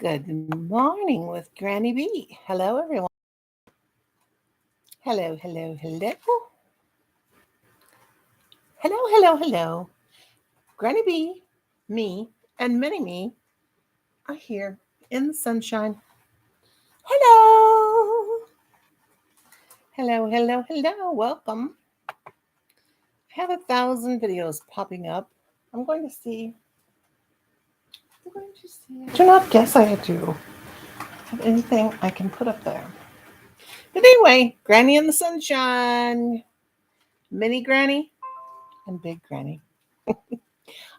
Good morning with Granny B. Hello, everyone. Hello, hello, hello. Hello, hello, hello. Granny B, me, and mini me are here in the sunshine. Hello. Hello, hello, hello. Welcome. I have 1,000 videos popping up. I'm going to see. I do not guess I do have anything I can put up there. But anyway, Granny in the sunshine. Mini Granny and Big Granny.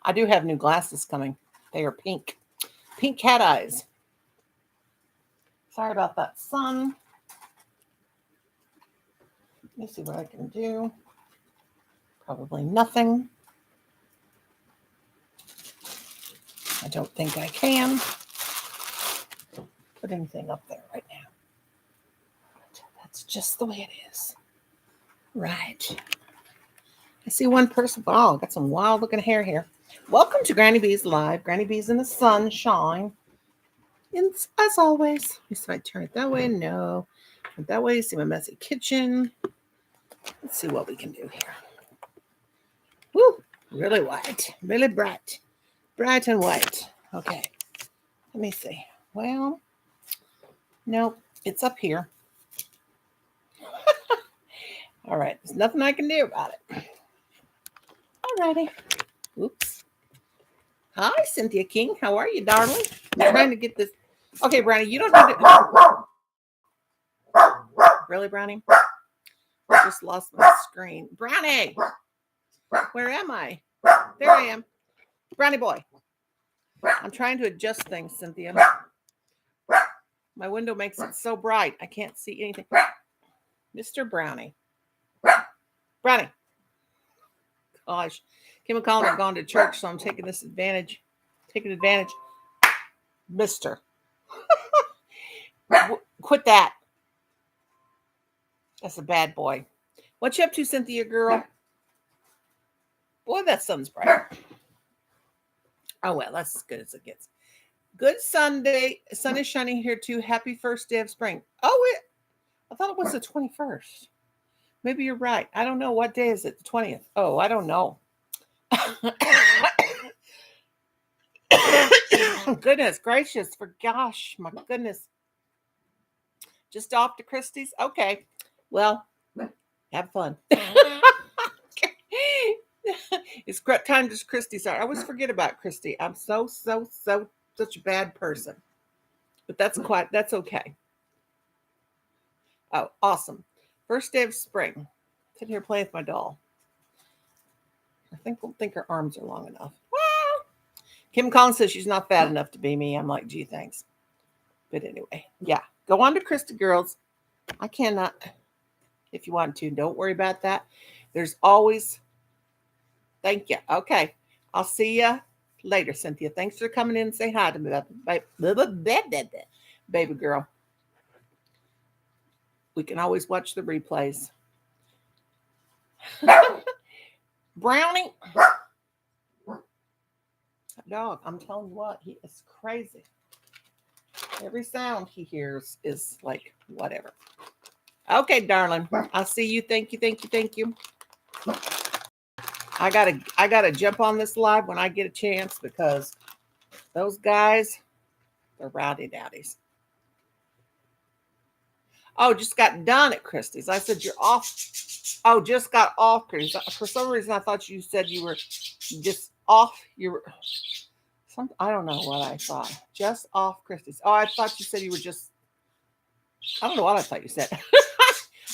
I do have new glasses coming. They are pink. Pink cat eyes. Sorry about that sun. Let me see what I can do. Probably nothing. I don't think I can put anything up there right now. That's just the way it is. Right. I see one person. Wow, got some wild looking hair here. Welcome to Granny B's Live. Granny B's in the sunshine. And as always, if I turn it that way, no. That way, see my messy kitchen. Let's see what we can do here. Woo, really white, really bright. Bright and white. Okay, let me see. Well, nope, it's up here. All right, there's nothing I can do about it. Alrighty. Oops. Hi, Cynthia King. How are you, darling? I'm trying to get this. Okay, Brownie, you don't need to. Really, Brownie? I just lost my screen. Brownie! Where am I? There I am. Brownie boy. I'm trying to adjust things, Cynthia. My window makes it so bright, I can't see anything. Mr. Brownie. Brownie. Gosh. Kim and Colin have gone to church, so I'm taking this advantage. Taking advantage. Mister. Quit that. That's a bad boy. What you up to, Cynthia, girl? Boy, that sun's bright. Oh, well, that's as good as it gets. Good Sunday. Sun is shining here, too. Happy first day of spring. Oh, I thought it was the 21st. Maybe you're right. I don't know. What day is it? The 20th. Oh, I don't know. Goodness gracious. For gosh, my goodness. Just off to Christie's? Okay. Well, have fun. It's time to Christie's. I always forget about Christy. I'm such a bad person. But that's okay. Oh, awesome. First day of spring. Sitting here playing with my doll. I think her arms are long enough. Kim Collins says she's not fat enough to be me. I'm like, gee, thanks. But anyway, yeah. Go on to Krista, girls. I cannot. If you want to, don't worry about that. There's always. Thank you. Okay. I'll see you later, Cynthia. Thanks for coming in and say hi to me, baby girl. We can always watch the replays. Brownie. That dog, I'm telling you what, he is crazy. Every sound he hears is like whatever. Okay, darling. I'll see you. Thank you. I gotta jump on this live when I get a chance because those guys, they're rowdy dowdies. Oh, just got done at Christie's. I said you're off. Oh, just got off Christie's. For some reason, I thought you said you were just off. I don't know what I thought. Just off Christie's. Oh, I thought you said you were just. I don't know what I thought you said.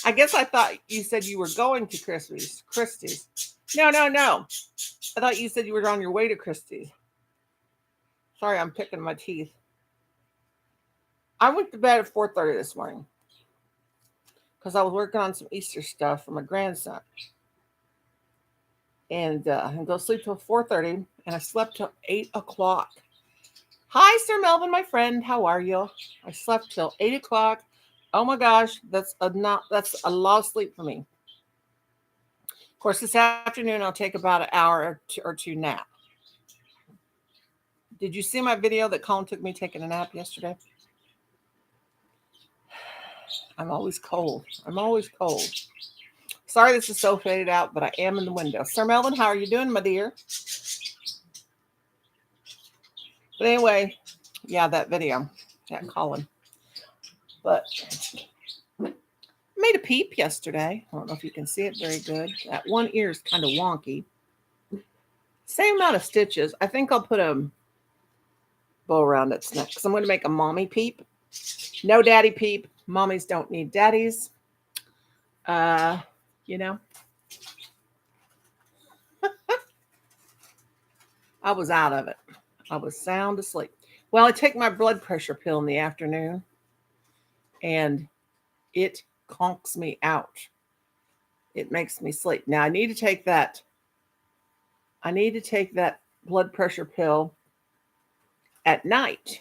I guess I thought you said you were going to Christie's. No. I thought you said you were on your way to Christie's. Sorry, I'm picking my teeth. I went to bed at 4:30 this morning because I was working on some Easter stuff for my grandson. And go sleep till 4:30, and I slept till 8 o'clock. Hi, Sir Melvin, my friend. How are you? I slept till 8 o'clock. Oh my gosh, that's a lot of sleep for me. Of course, this afternoon I'll take about an hour or two nap. Did you see my video that Colin took me taking a nap yesterday? I'm always cold. I'm always cold. Sorry this is so faded out, but I am in the window. Sir Melvin, how are you doing, my dear? But anyway, yeah, that video. Yeah, Colin. But made a peep yesterday. I don't know if you can see it very good. That one ear is kind of wonky. Same amount of stitches. I think I'll put a bow around its neck because I'm going to make a mommy peep. No daddy peep. Mommies don't need daddies. You know. I was out of it. I was sound asleep. Well, I take my blood pressure pill in the afternoon and it conks me out. It makes me sleep. Now I need to take that. I need to take that blood pressure pill at night,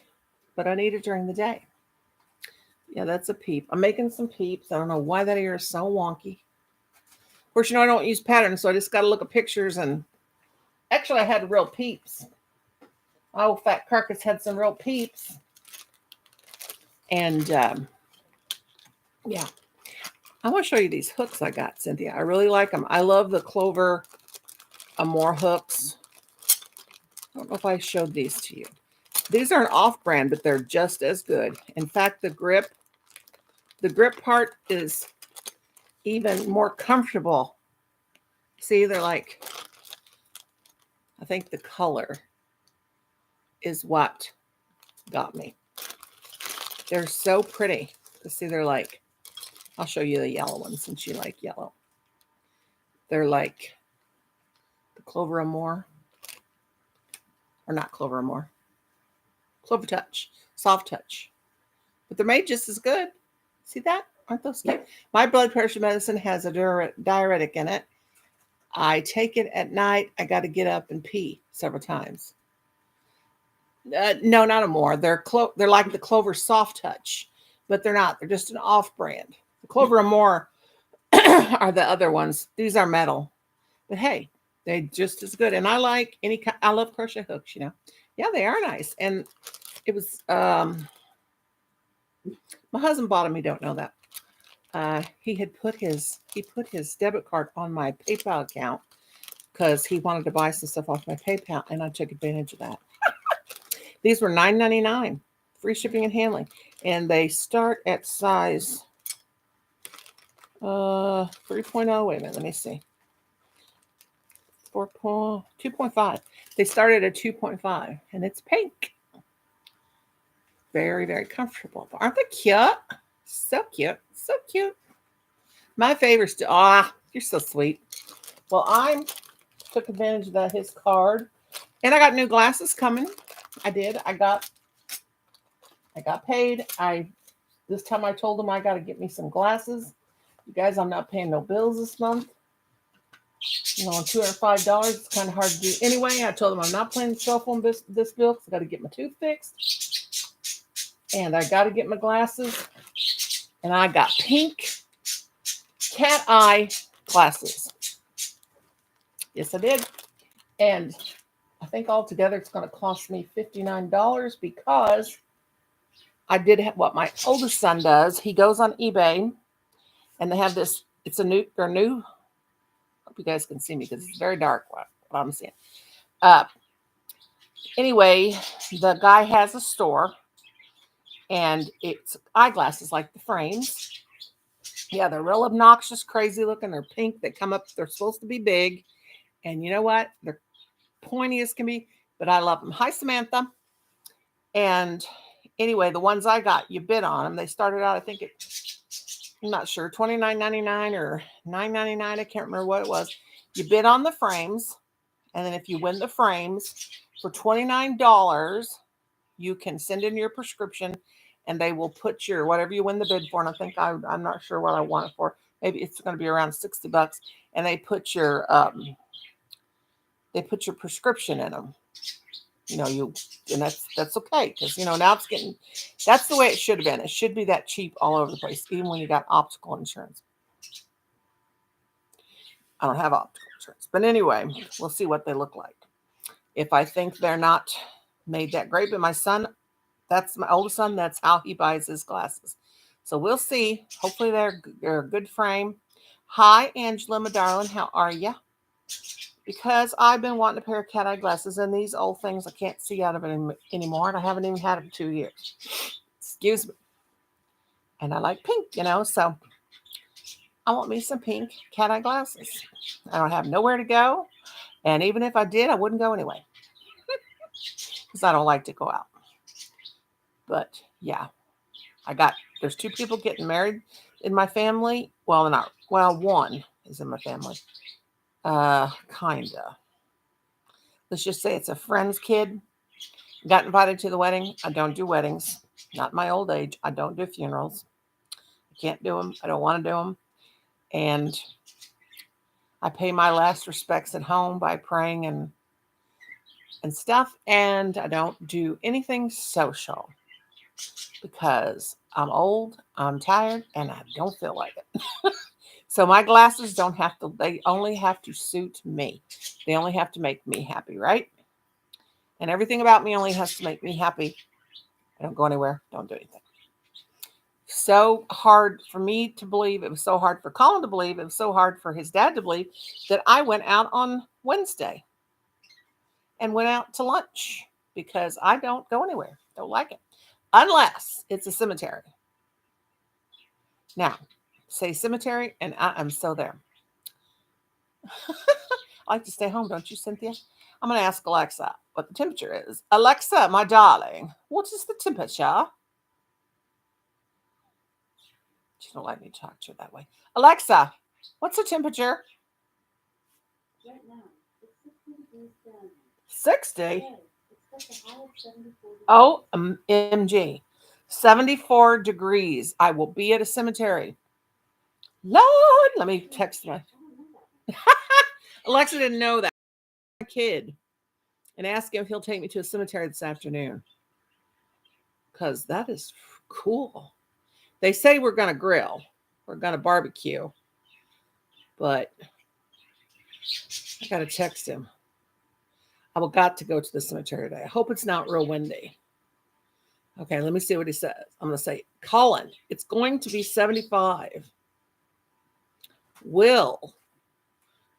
but I need it during the day. Yeah, that's a peep. I'm making some peeps. I don't know why that ear is so wonky. Of course, I don't use patterns, so I just got to look at pictures. And actually, I had real peeps. My old fat carcass had some real peeps. And yeah, I want to show you these hooks I got, Cynthia. I really like them. I love the Clover Amore hooks. I don't know if I showed these to you. These are an off-brand, but they're just as good. In fact, the grip part is even more comfortable. See, they're like, I think the color is what got me. They're so pretty. See, they're like, I'll show you the yellow one since you like yellow. They're like the Clover Amore. Or not Clover Amore. Clover Touch. Soft Touch. But they're made just as good. See that? Aren't those cute? My blood pressure medicine has a diuretic in it. I take it at night. I got to get up and pee several times. No, not Amore. They're like the Clover Soft Touch, but they're not. They're just an off-brand. The Clover Amore are the other ones. These are metal, but hey, they're just as good. And I like I love crochet hooks. Yeah, they are nice. And it was my husband bought them. You don't know that. He put his debit card on my PayPal account because he wanted to buy some stuff off my PayPal, and I took advantage of that. These were $9.99, free shipping and handling, and they start at size 3.0. Wait a minute, let me see. 2.5. They started at 2.5, and it's pink. Very, very comfortable. Aren't they cute? So cute. So cute. My favorite's you're so sweet. Well, I took advantage of that, his card. And I got new glasses coming. I did. I got paid. This time I told him I got to get me some glasses. You guys, I'm not paying no bills this month. On $205, it's kind of hard to do. Anyway, I told him I'm not paying the cell phone this bill because I got to get my tooth fixed. And I got to get my glasses. And I got pink cat eye glasses. Yes, I did. And I think altogether it's going to cost me $59 because I did what my oldest son does. He goes on eBay and they have this. They're new. Hope you guys can see me because it's very dark what I'm seeing. Anyway, the guy has a store and it's eyeglasses like the frames. Yeah, they're real obnoxious, crazy looking. They're pink. They come up. They're supposed to be big. And you know what? They're pointy as can be, but I love them. Hi, Samantha. And anyway, the ones I got, you bid on them. They started out, I think I'm not sure, $29.99 or $9.99. I can't remember what it was. You bid on the frames. And then if you win the frames for $29, you can send in your prescription and they will put your, whatever you win the bid for. And I think I'm not sure what I want it for. Maybe it's going to be around $60. And they put your prescription in them. And that's okay. Because, now that's the way it should have been. It should be that cheap all over the place, even when you got optical insurance. I don't have optical insurance. But anyway, we'll see what they look like. If I think they're not made that great. But my son, that's my oldest son, that's how he buys his glasses. So we'll see. Hopefully they're a good frame. Hi, Angela, my darling. How are you? Because I've been wanting a pair of cat-eye glasses, and these old things, I can't see out of it anymore, and I haven't even had them 2 years. Excuse me. And I like pink, so I want me some pink cat-eye glasses. I don't have nowhere to go, and even if I did, I wouldn't go anyway because I don't like to go out. But yeah, there's 2 people getting married in my family. Well, one is in my family. Kinda. Let's just say it's a friend's kid. Got invited to the wedding. I don't do weddings. Not in my old age. I don't do funerals. I can't do them. I don't want to do them. And I pay my last respects at home by praying and stuff. And I don't do anything social because I'm old, I'm tired, and I don't feel like it. So my glasses they only have to suit me. They only have to make me happy, right? And everything about me only has to make me happy. I don't go anywhere, don't do anything. So hard for me to believe. It was so hard for Colin to believe. It was so hard for his dad to believe that I went out on Wednesday and went out to lunch because I don't go anywhere. Don't like it. Unless it's a cemetery. Now, say cemetery, and I am so there. I like to stay home, don't you, Cynthia? I'm going to ask Alexa what the temperature is. Alexa, my darling, what is the temperature? She don't let me talk to her that way. Alexa, what's the temperature? Right now, it's 60? Yeah, it's got a high of 74 degrees. Oh, MG. 74 degrees. I will be at a cemetery. Lord, let me text my. Alexa didn't know that. I'm a kid. And ask him if he'll take me to a cemetery this afternoon. Because that is cool. They say we're going to grill. We're going to barbecue. But I got to text him. I will got to go to the cemetery today. I hope it's not real windy. Okay, let me see what he says. I'm going to say, Colin, it's going to be 75. Will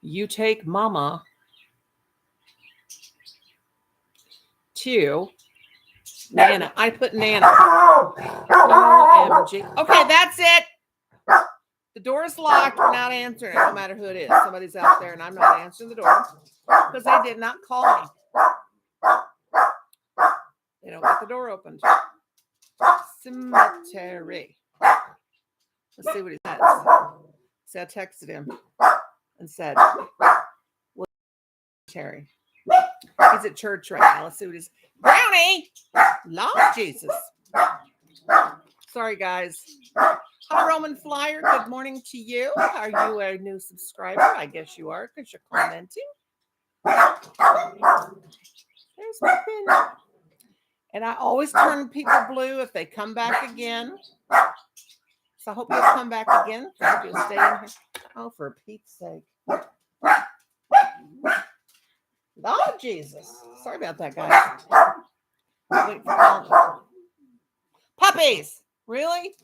you take Mama to Nana? I put Nana. OMG. Okay, that's it. The door is locked. We're not answering it, no matter who it is. Somebody's out there, and I'm not answering the door because they did not call me. They don't get the door opened. Cemetery. Let's see what he says. So I texted him and said, well, cemetery. He's at church right now. Let's see what he's. Brownie! Lord Jesus. Sorry, guys. Hi, Roman Flyer. Good morning to you. Are you a new subscriber? I guess you are because you're commenting. There's my pin. And I always turn people blue if they come back again. So I hope you'll come back again. I hope you'll stay in here. Oh, for Pete's sake. Oh, Jesus. Sorry about that, guys. Wait for Colin. Puppies. Really?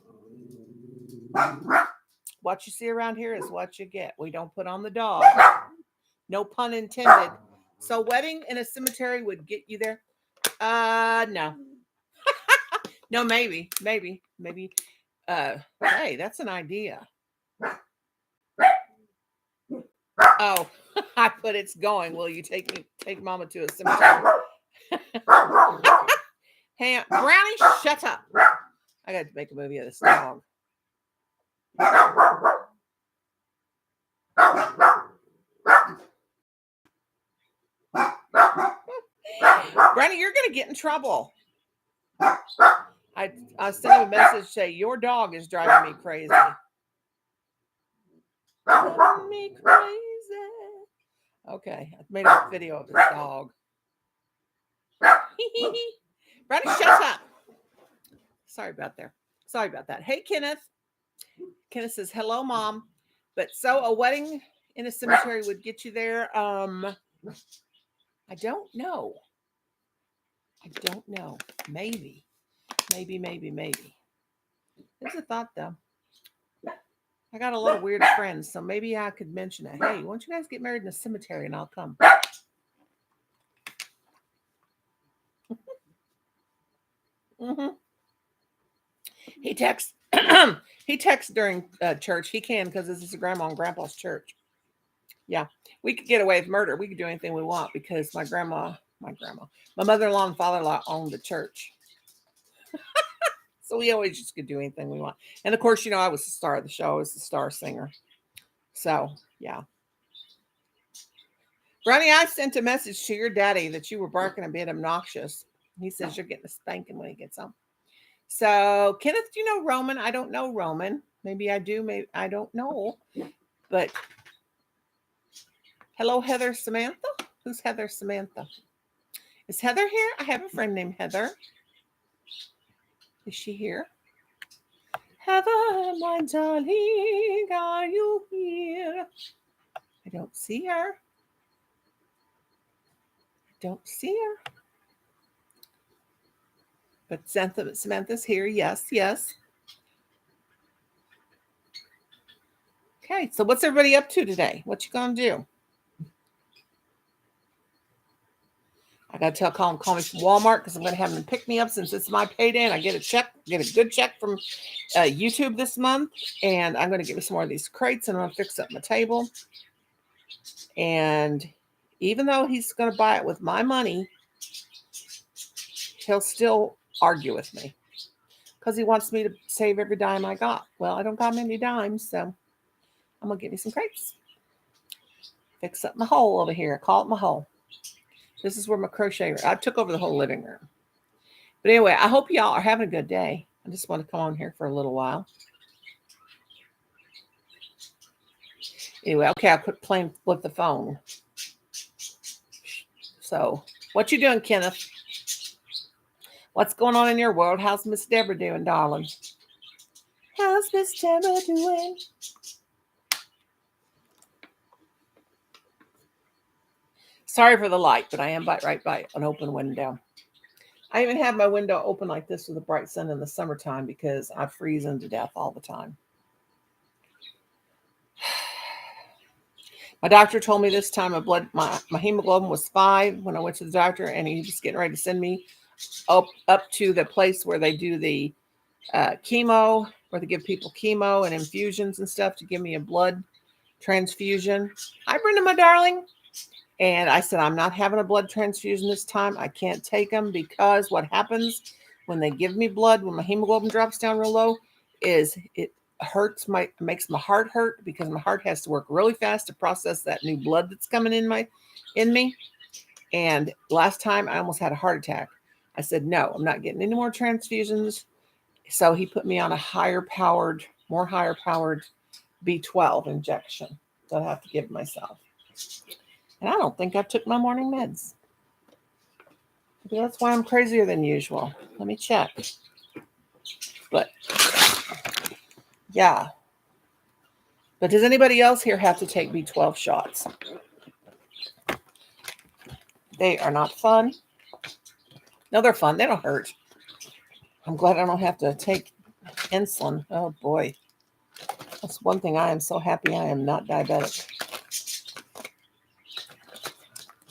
What you see around here is what you get. We don't put on the dog. No pun intended. So wedding in a cemetery would get you there? No. No, maybe. Hey, that's an idea. Oh, I put it's going. Will you take Mama to a cemetery? Hey, Brownie, shut up. I got to make a movie of this dog. Brownie, you're going to get in trouble. I sent him a message say your dog is driving me crazy. Driving me crazy. Okay, I made a video of this dog. Brownie, shut up. Sorry about that. Hey, Kenneth. Kenneth says, hello, Mom. But so a wedding in a cemetery would get you there. I don't know. I don't know. Maybe. There's a thought though. I got a lot of weird friends, so maybe I could mention it. Hey, why don't you guys get married in a cemetery and I'll come? Mm-hmm. He texts. He texts during church. He can because this is a grandma and grandpa's church. Yeah, we could get away with murder. We could do anything we want because my mother-in-law and father-in-law owned the church. So we always just could do anything we want. And of course, I was the star of the show. I was the star singer. So, yeah. Ronnie, I sent a message to your daddy that you were barking a bit obnoxious. He says you're getting a spanking when he gets home. So, Kenneth, do you know Roman? I don't know Roman. Maybe I do. Maybe I don't know. But hello, Heather Samantha. Who's Heather Samantha? Is Heather here? I have a friend named Heather. Is she here? Heather, my darling, are you here? I don't see her. Don't see her. But Samantha's here. Yes. Okay, so what's everybody up to today? What you gonna do? I gotta tell Colin call me from Walmart because I'm gonna have him pick me up since it's my payday and I get a good check from YouTube this month, and I'm gonna get me some more of these crates and I'm gonna fix up my table. And even though he's gonna buy it with my money, he'll still argue with me because he wants me to save every dime I got. Well, I don't got many dimes, so I'm gonna get me some crates. Fix up my hole over here. Call it my hole. This is where my crochet. I took over the whole living room. But anyway, I hope y'all are having a good day. I just want to come on here for a little while. Anyway, okay, I quit playing with the phone. So, what you doing, Kenneth? What's going on in your world? How's Miss Deborah doing, darling? How's Miss Deborah doing? Sorry for the light, but I am right by an open window. I even have my window open like this with a bright sun in the summertime because I freeze them to death all the time. My doctor told me this time my hemoglobin was 5 when I went to the doctor, and he was getting ready to send me up to the place where they do the chemo, where they give people chemo and infusions and stuff to give me a blood transfusion. Hi, Brenda, my darling. And I said, I'm not having a blood transfusion this time. I can't take them because what happens when they give me blood, when my hemoglobin drops down real low, is it makes my heart hurt because my heart has to work really fast to process that new blood that's coming in me. And last time I almost had a heart attack. I said, no, I'm not getting any more transfusions. So he put me on a more higher powered B12 injection that I have to give myself. And I don't think I took my morning meds. Maybe that's why I'm crazier than usual. Let me check. But yeah. But does anybody else here have to take B12 shots? They are not fun. No, they're fun. They don't hurt. I'm glad I don't have to take insulin. Oh boy. That's one thing I am so happy I am not diabetic.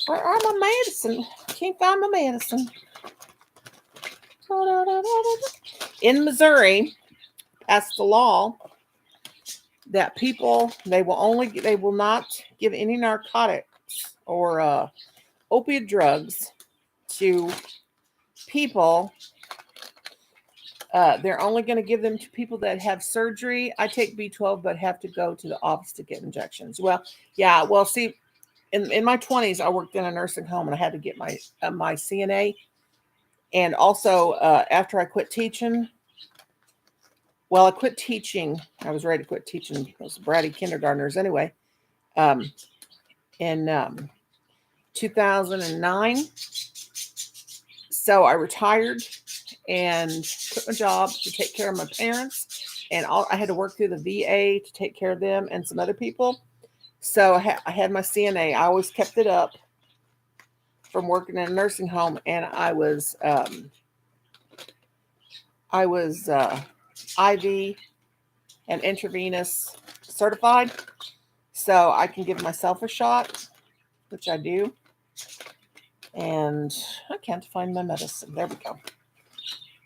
Where are my medicine? Can't find my medicine. In Missouri, passed a law that people they will not give any narcotics or opiate drugs to people. They're only going to give them to people that have surgery. I take B12, but have to go to the office to get injections. Well, yeah. Well, see, in my 20s, I worked in a nursing home, and I had to get my CNA. And also, after I quit teaching, I quit teaching. I was ready to quit teaching those bratty kindergartners anyway. In 2009. So I retired and quit my job to take care of my parents. And I had to work through the VA to take care of them and some other people. So I had my CNA. I always kept it up. from working in a nursing home, and I was IV and intravenous certified, so I can give myself a shot, which I do. And I can't find my medicine. There we go.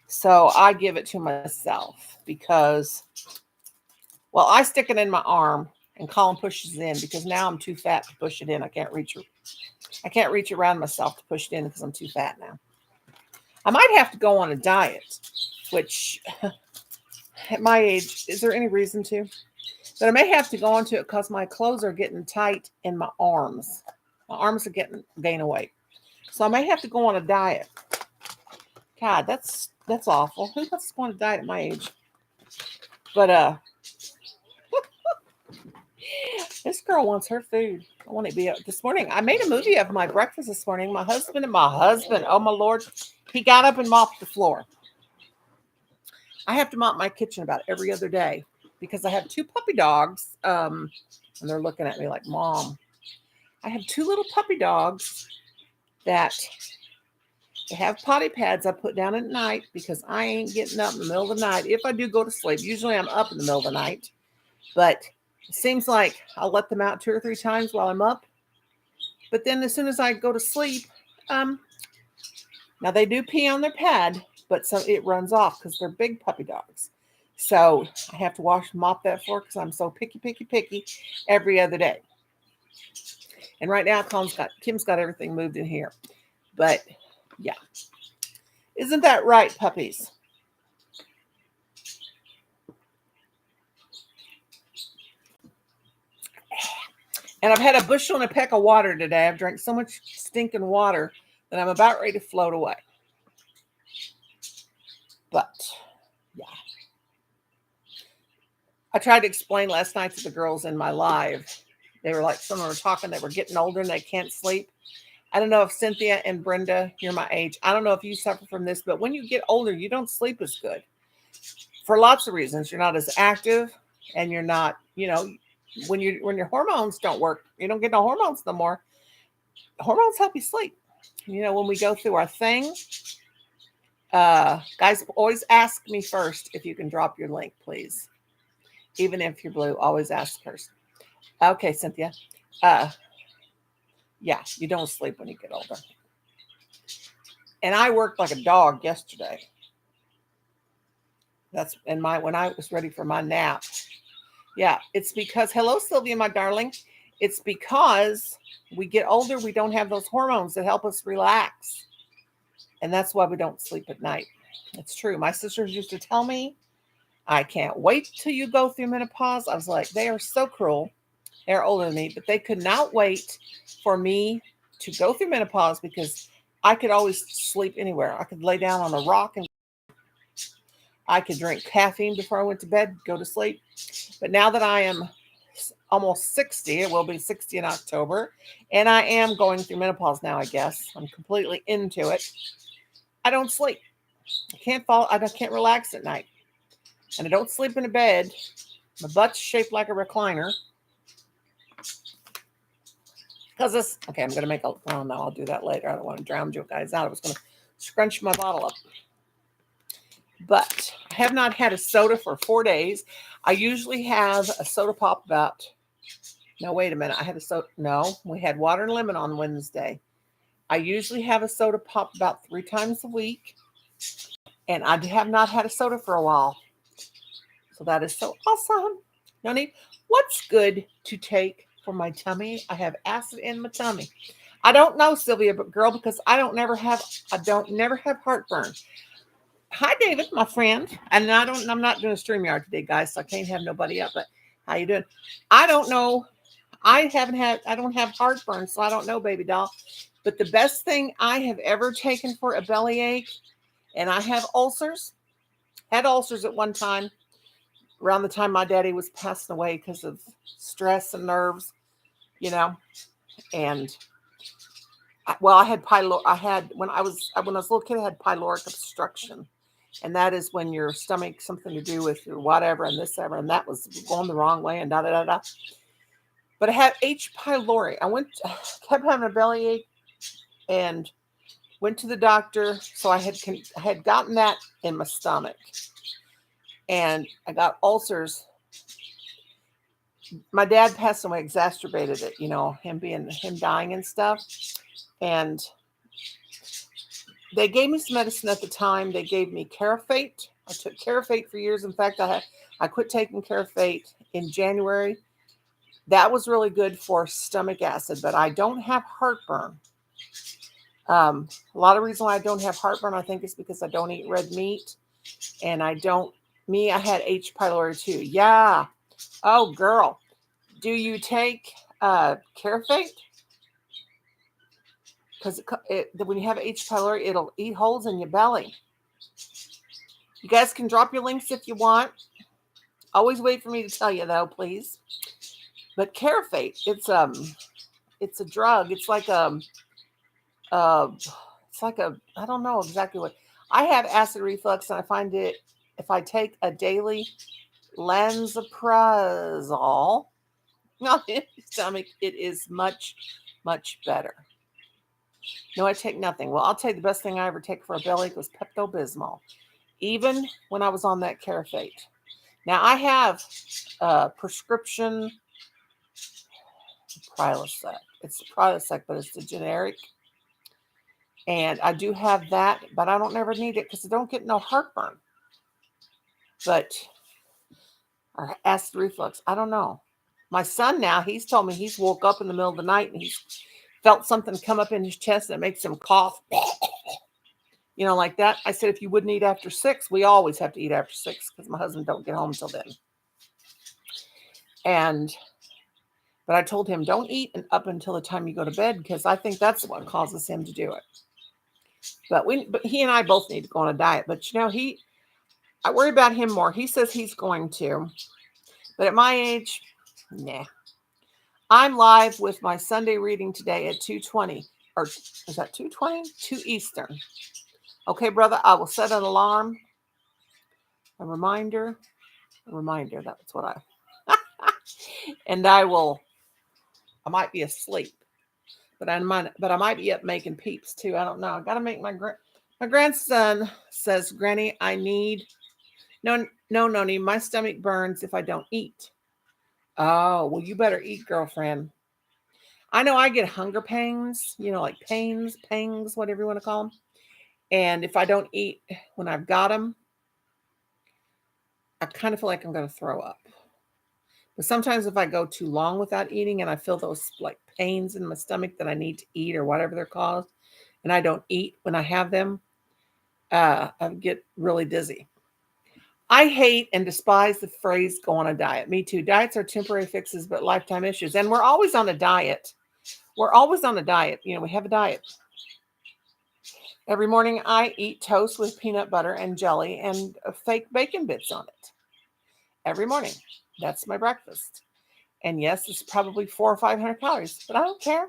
So I give it to myself because, well, I stick it in my arm and Colin pushes it in because now I'm too fat to push it in. I can't reach around myself to push it in because I'm too fat now. I might have to go on a diet, which at my age, is there any reason to? But I may have to go onto it because my clothes are getting tight in my arms. My arms are gaining weight. So I may have to go on a diet. God, that's awful. Who wants to go on a diet at my age? But this girl wants her food. I want it to be this morning. I made a movie of my breakfast this morning. My husband, oh my Lord, he got up and mopped the floor. I have to mop my kitchen about every other day because I have 2 puppy dogs. And they're looking at me like, Mom. I have 2 little puppy dogs that they have potty pads I put down at night because I ain't getting up in the middle of the night. If I do go to sleep, usually I'm up in the middle of the night. But it seems like I'll let them out 2 or 3 times while I'm up. But then as soon as I go to sleep, now they do pee on their pad, but it runs off because they're big puppy dogs. So I have to mop that floor because I'm so picky every other day. And right now, Kim's got everything moved in here. But yeah. Isn't that right, puppies? And I've had a bushel and a peck of water today. I've drank so much stinking water that I'm about ready to float away. But yeah. I tried to explain last night to the girls in my live. They were like, some were talking, they were getting older and they can't sleep. I don't know if Cynthia and Brenda, you're my age. I don't know if you suffer from this, but when you get older, you don't sleep as good. For lots of reasons. You're not as active and you're not, when your hormones don't work, you don't get no hormones no more. Hormones help you sleep. When we go through our thing, guys always ask me first if you can drop your link, please. Even if you're blue, always ask first. Okay, Cynthia. Yeah, you don't sleep when you get older. And I worked like a dog yesterday. That's when I was ready for my nap. Yeah, it's because, hello, Sylvia, my darling. It's because we get older, we don't have those hormones that help us relax. And that's why we don't sleep at night. It's true. My sisters used to tell me, I can't wait till you go through menopause. I was like, they are so cruel. They're older than me, but they could not wait for me to go through menopause because I could always sleep anywhere. I could lay down on a rock and I could drink caffeine before I went to bed, go to sleep. But now that I am almost 60, it will be 60 in October, and I am going through menopause now, I guess. I'm completely into it. I don't sleep. I can't relax at night. And I don't sleep in a bed. My butt's shaped like a recliner. Because I'm going to make oh no, I'll do that later. I don't want to drown you guys out. I was going to scrunch my bottle up. But I have not had a soda for 4 days. I usually have a soda pop no, wait a minute. We had water and lemon on Wednesday. I usually have a soda pop about 3 times a week. And I have not had a soda for a while. So that is so awesome. No need. What's good to take for my tummy? I have acid in my tummy. I don't know, Sylvia, but girl, because I don't never have heartburn. Hi, David, my friend. And I'm not doing a StreamYard today, guys, so I can't have nobody up. But how you doing? I don't know. I don't have heartburn, so I don't know, baby doll. But the best thing I have ever taken for a bellyache, and I have ulcers, had ulcers at one time, around the time my daddy was passing away because of stress and nerves, and I had when I was a little kid, I had pyloric obstruction. And that is when your stomach, something to do with your whatever and this, ever, and that was going the wrong way and da-da-da-da. But I had H. pylori. I kept having a bellyache and went to the doctor. So I had gotten that in my stomach, and I got ulcers. My dad passed away, exacerbated it. Him dying and stuff. And they gave me some medicine at the time. They gave me Carafate. I took Carafate for years. In fact, I quit taking Carafate in January. That was really good for stomach acid, but I don't have heartburn. A lot of reason why I don't have heartburn, I think, is because I don't eat red meat, and I had H. pylori too. Yeah. Oh, girl. Do you take Carafate? Because when you have H. pylori, it'll eat holes in your belly. You guys can drop your links if you want. Always wait for me to tell you, though, please. But Carafate, it's a drug. It's like I don't know exactly what. I have acid reflux, and I find it if I take a daily lansoprazole on my stomach, it is much, much better. No, I take nothing. Well, I'll tell you the best thing I ever take for a belly was Pepto-Bismol, even when I was on that Carafate. Now, I have prescription Prilosec. It's Prilosec, but it's the generic. And I do have that, but I don't never need it because I don't get no heartburn. But or acid reflux, I don't know. My son now, he's told me he's woke up in the middle of the night and he's felt something come up in his chest that makes him cough. Like that. I said, if you wouldn't eat after 6, we always have to eat after 6 because my husband don't get home till then. But I told him, don't eat up until the time you go to bed because I think that's what causes him to do it. But he and I both need to go on a diet. But I worry about him more. He says he's going to, but at my age, nah. I'm live with my Sunday reading today at 2:20, or is that 2:20? 2 Eastern. Okay, brother, I will set an alarm, a reminder. That's what and I might be asleep, but I might be up making peeps too. I don't know. I got to make my grandson says, Granny, I need, no, Noni, my stomach burns if I don't eat. Oh, well, you better eat, girlfriend. I know I get hunger pangs, like pangs, whatever you want to call them. And if I don't eat when I've got them, I kind of feel like I'm going to throw up. But sometimes if I go too long without eating and I feel those like pains in my stomach that I need to eat or whatever they're called, and I don't eat when I have them, I get really dizzy. I hate and despise the phrase go on a diet. Me too. Diets are temporary fixes, but lifetime issues. And we're always on a diet. We have a diet. Every morning I eat toast with peanut butter and jelly and fake bacon bits on it. Every morning. That's my breakfast. And yes, it's probably 400 or 500 calories, but I don't care.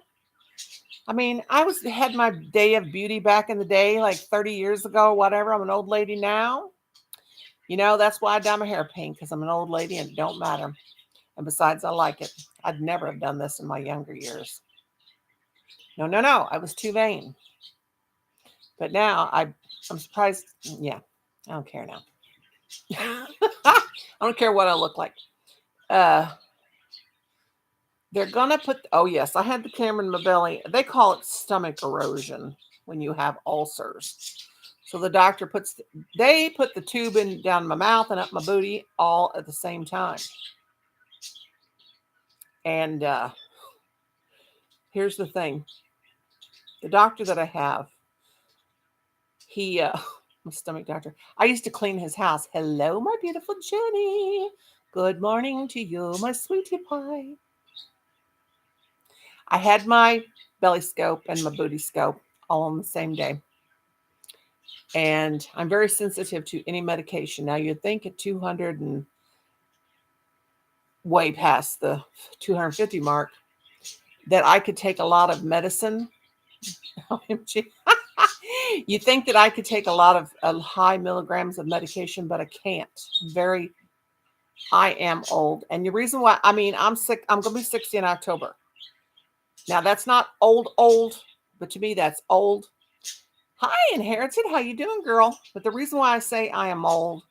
I mean, had my day of beauty back in the day, like 30 years ago, whatever. I'm an old lady now. That's why I dye my hair pink, because I'm an old lady and it don't matter. And besides, I like it. I'd never have done this in my younger years. No. I was too vain. But now I'm surprised. Yeah, I don't care now. I don't care what I look like. They're going to put, oh yes, I had the camera in my belly. They call it stomach erosion when you have ulcers. So the doctor they put the tube down my mouth and up my booty all at the same time. And here's the thing. The doctor that I have, my stomach doctor, I used to clean his house. Hello, my beautiful Jenny. Good morning to you, my sweetie pie. I had my belly scope and my booty scope all on the same day. And I'm very sensitive to any medication. Now, you'd think at 200 and way past the 250 mark that I could take a lot of medicine. OMG. You think that I could take a lot of high milligrams of medication, but I can't. I am old. And the reason why, I'm sick, I'm going to be 60 in October. Now, that's not old. but to me, that's old. Hi, Inherited. How you doing, girl? But the reason why I say I am old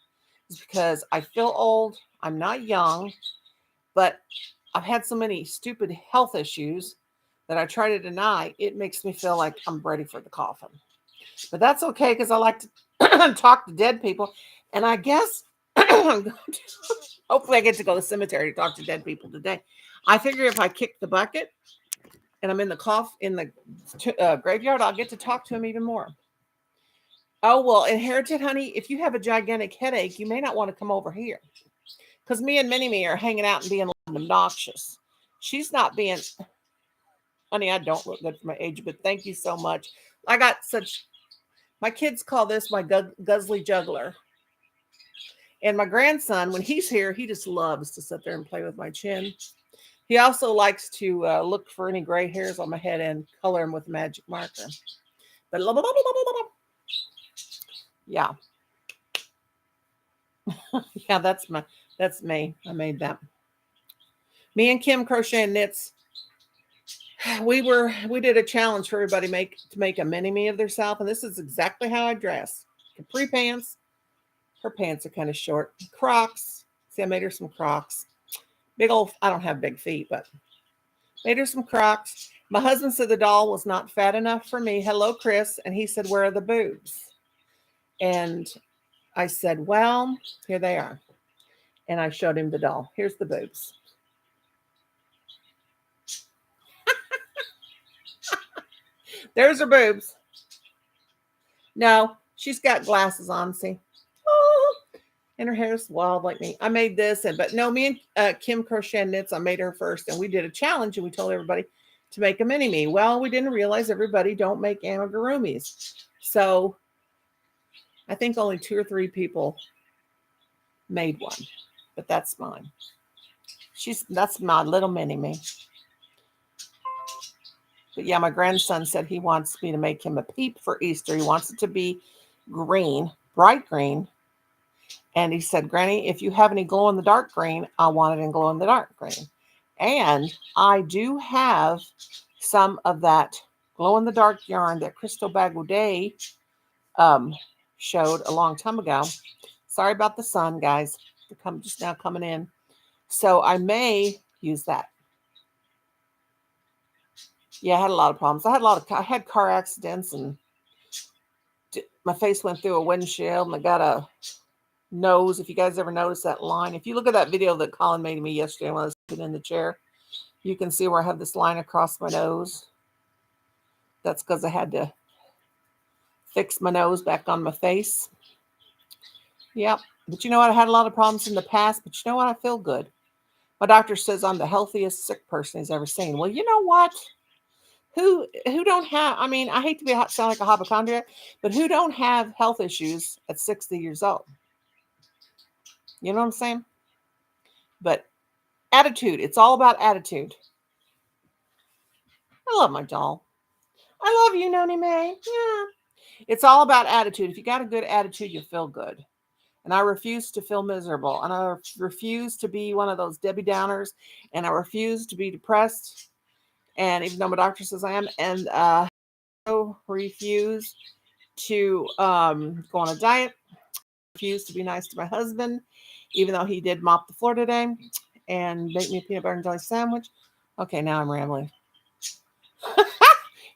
is because I feel old. I'm not young, but I've had so many stupid health issues that I try to deny. It makes me feel like I'm ready for the coffin. But that's okay because I like to talk to dead people. And I guess hopefully I get to go to the cemetery to talk to dead people today. I figure if I kick the bucket and I'm in the graveyard, I'll get to talk to him even more. Oh, well, Inherited, honey, if you have a gigantic headache, you may not want to come over here. Because me and Mini Me are hanging out and being obnoxious. She's not being, honey, I don't look good for my age, but thank you so much. I got such, my kids call this my guzzly juggler. And my grandson, when he's here, he just loves to sit there and play with my chin. He also likes to look for any gray hairs on my head and color them with a magic marker. But yeah, yeah, that's me. I made that. Me and Kim Crochet and Knits. We did a challenge for everybody to make a mini me of themselves, and this is exactly how I dress. Capri pants. Her pants are kind of short. Crocs. See, I made her some Crocs. Big old. I don't have big feet, but made her some Crocs. My husband said the doll was not fat enough for me. Hello, Chris, and he said, "Where are the boobs?" And I said, "Well, here they are." And I showed him the doll. Here's the boobs. There's her boobs. No, she's got glasses on. See. Oh, and her hair's wild like me. I made this, but no, me and Kim Crochet Knits, I made her first, and we did a challenge, and we told everybody to make a mini me. Well, we didn't realize everybody don't make amigurumis, so I think only 2 or 3 people made one, but that's mine. That's my little mini me. But yeah, my grandson said he wants me to make him a peep for Easter. He wants it to be green, bright green. And he said, Granny, if you have any glow in the dark green, I want it in glow in the dark green. And I do have some of that glow in the dark yarn that Crystal Bagaudet showed a long time ago. Sorry about the sun, guys. They're just now coming in. So I may use that. Yeah, I had a lot of problems. I had car accidents, and my face went through a windshield, and I got a nose. If you guys ever notice that line, if you look at that video that Colin made me yesterday when I was sitting in the chair, you can see where I have this line across my nose. That's because I had to fix my nose back on my face. Yep. But you know what? I had a lot of problems in the past, but you know what? I feel good. My doctor says I'm the healthiest sick person he's ever seen. Well, you know what? Who don't have, I mean, I hate to sound like a hypochondriac, but who don't have health issues at 60 years old? You know what I'm saying? But attitude, it's all about attitude. I love my doll. I love you, Noni May. Yeah. It's all about attitude. If you got a good attitude, you feel good. And I refuse to feel miserable. And I refuse to be one of those Debbie Downers. And I refuse to be depressed. And even though my doctor says I am, and I refuse to go on a diet. Refuse to be nice to my husband, even though he did mop the floor today and make me a peanut butter and jelly sandwich. Okay, now I'm rambling.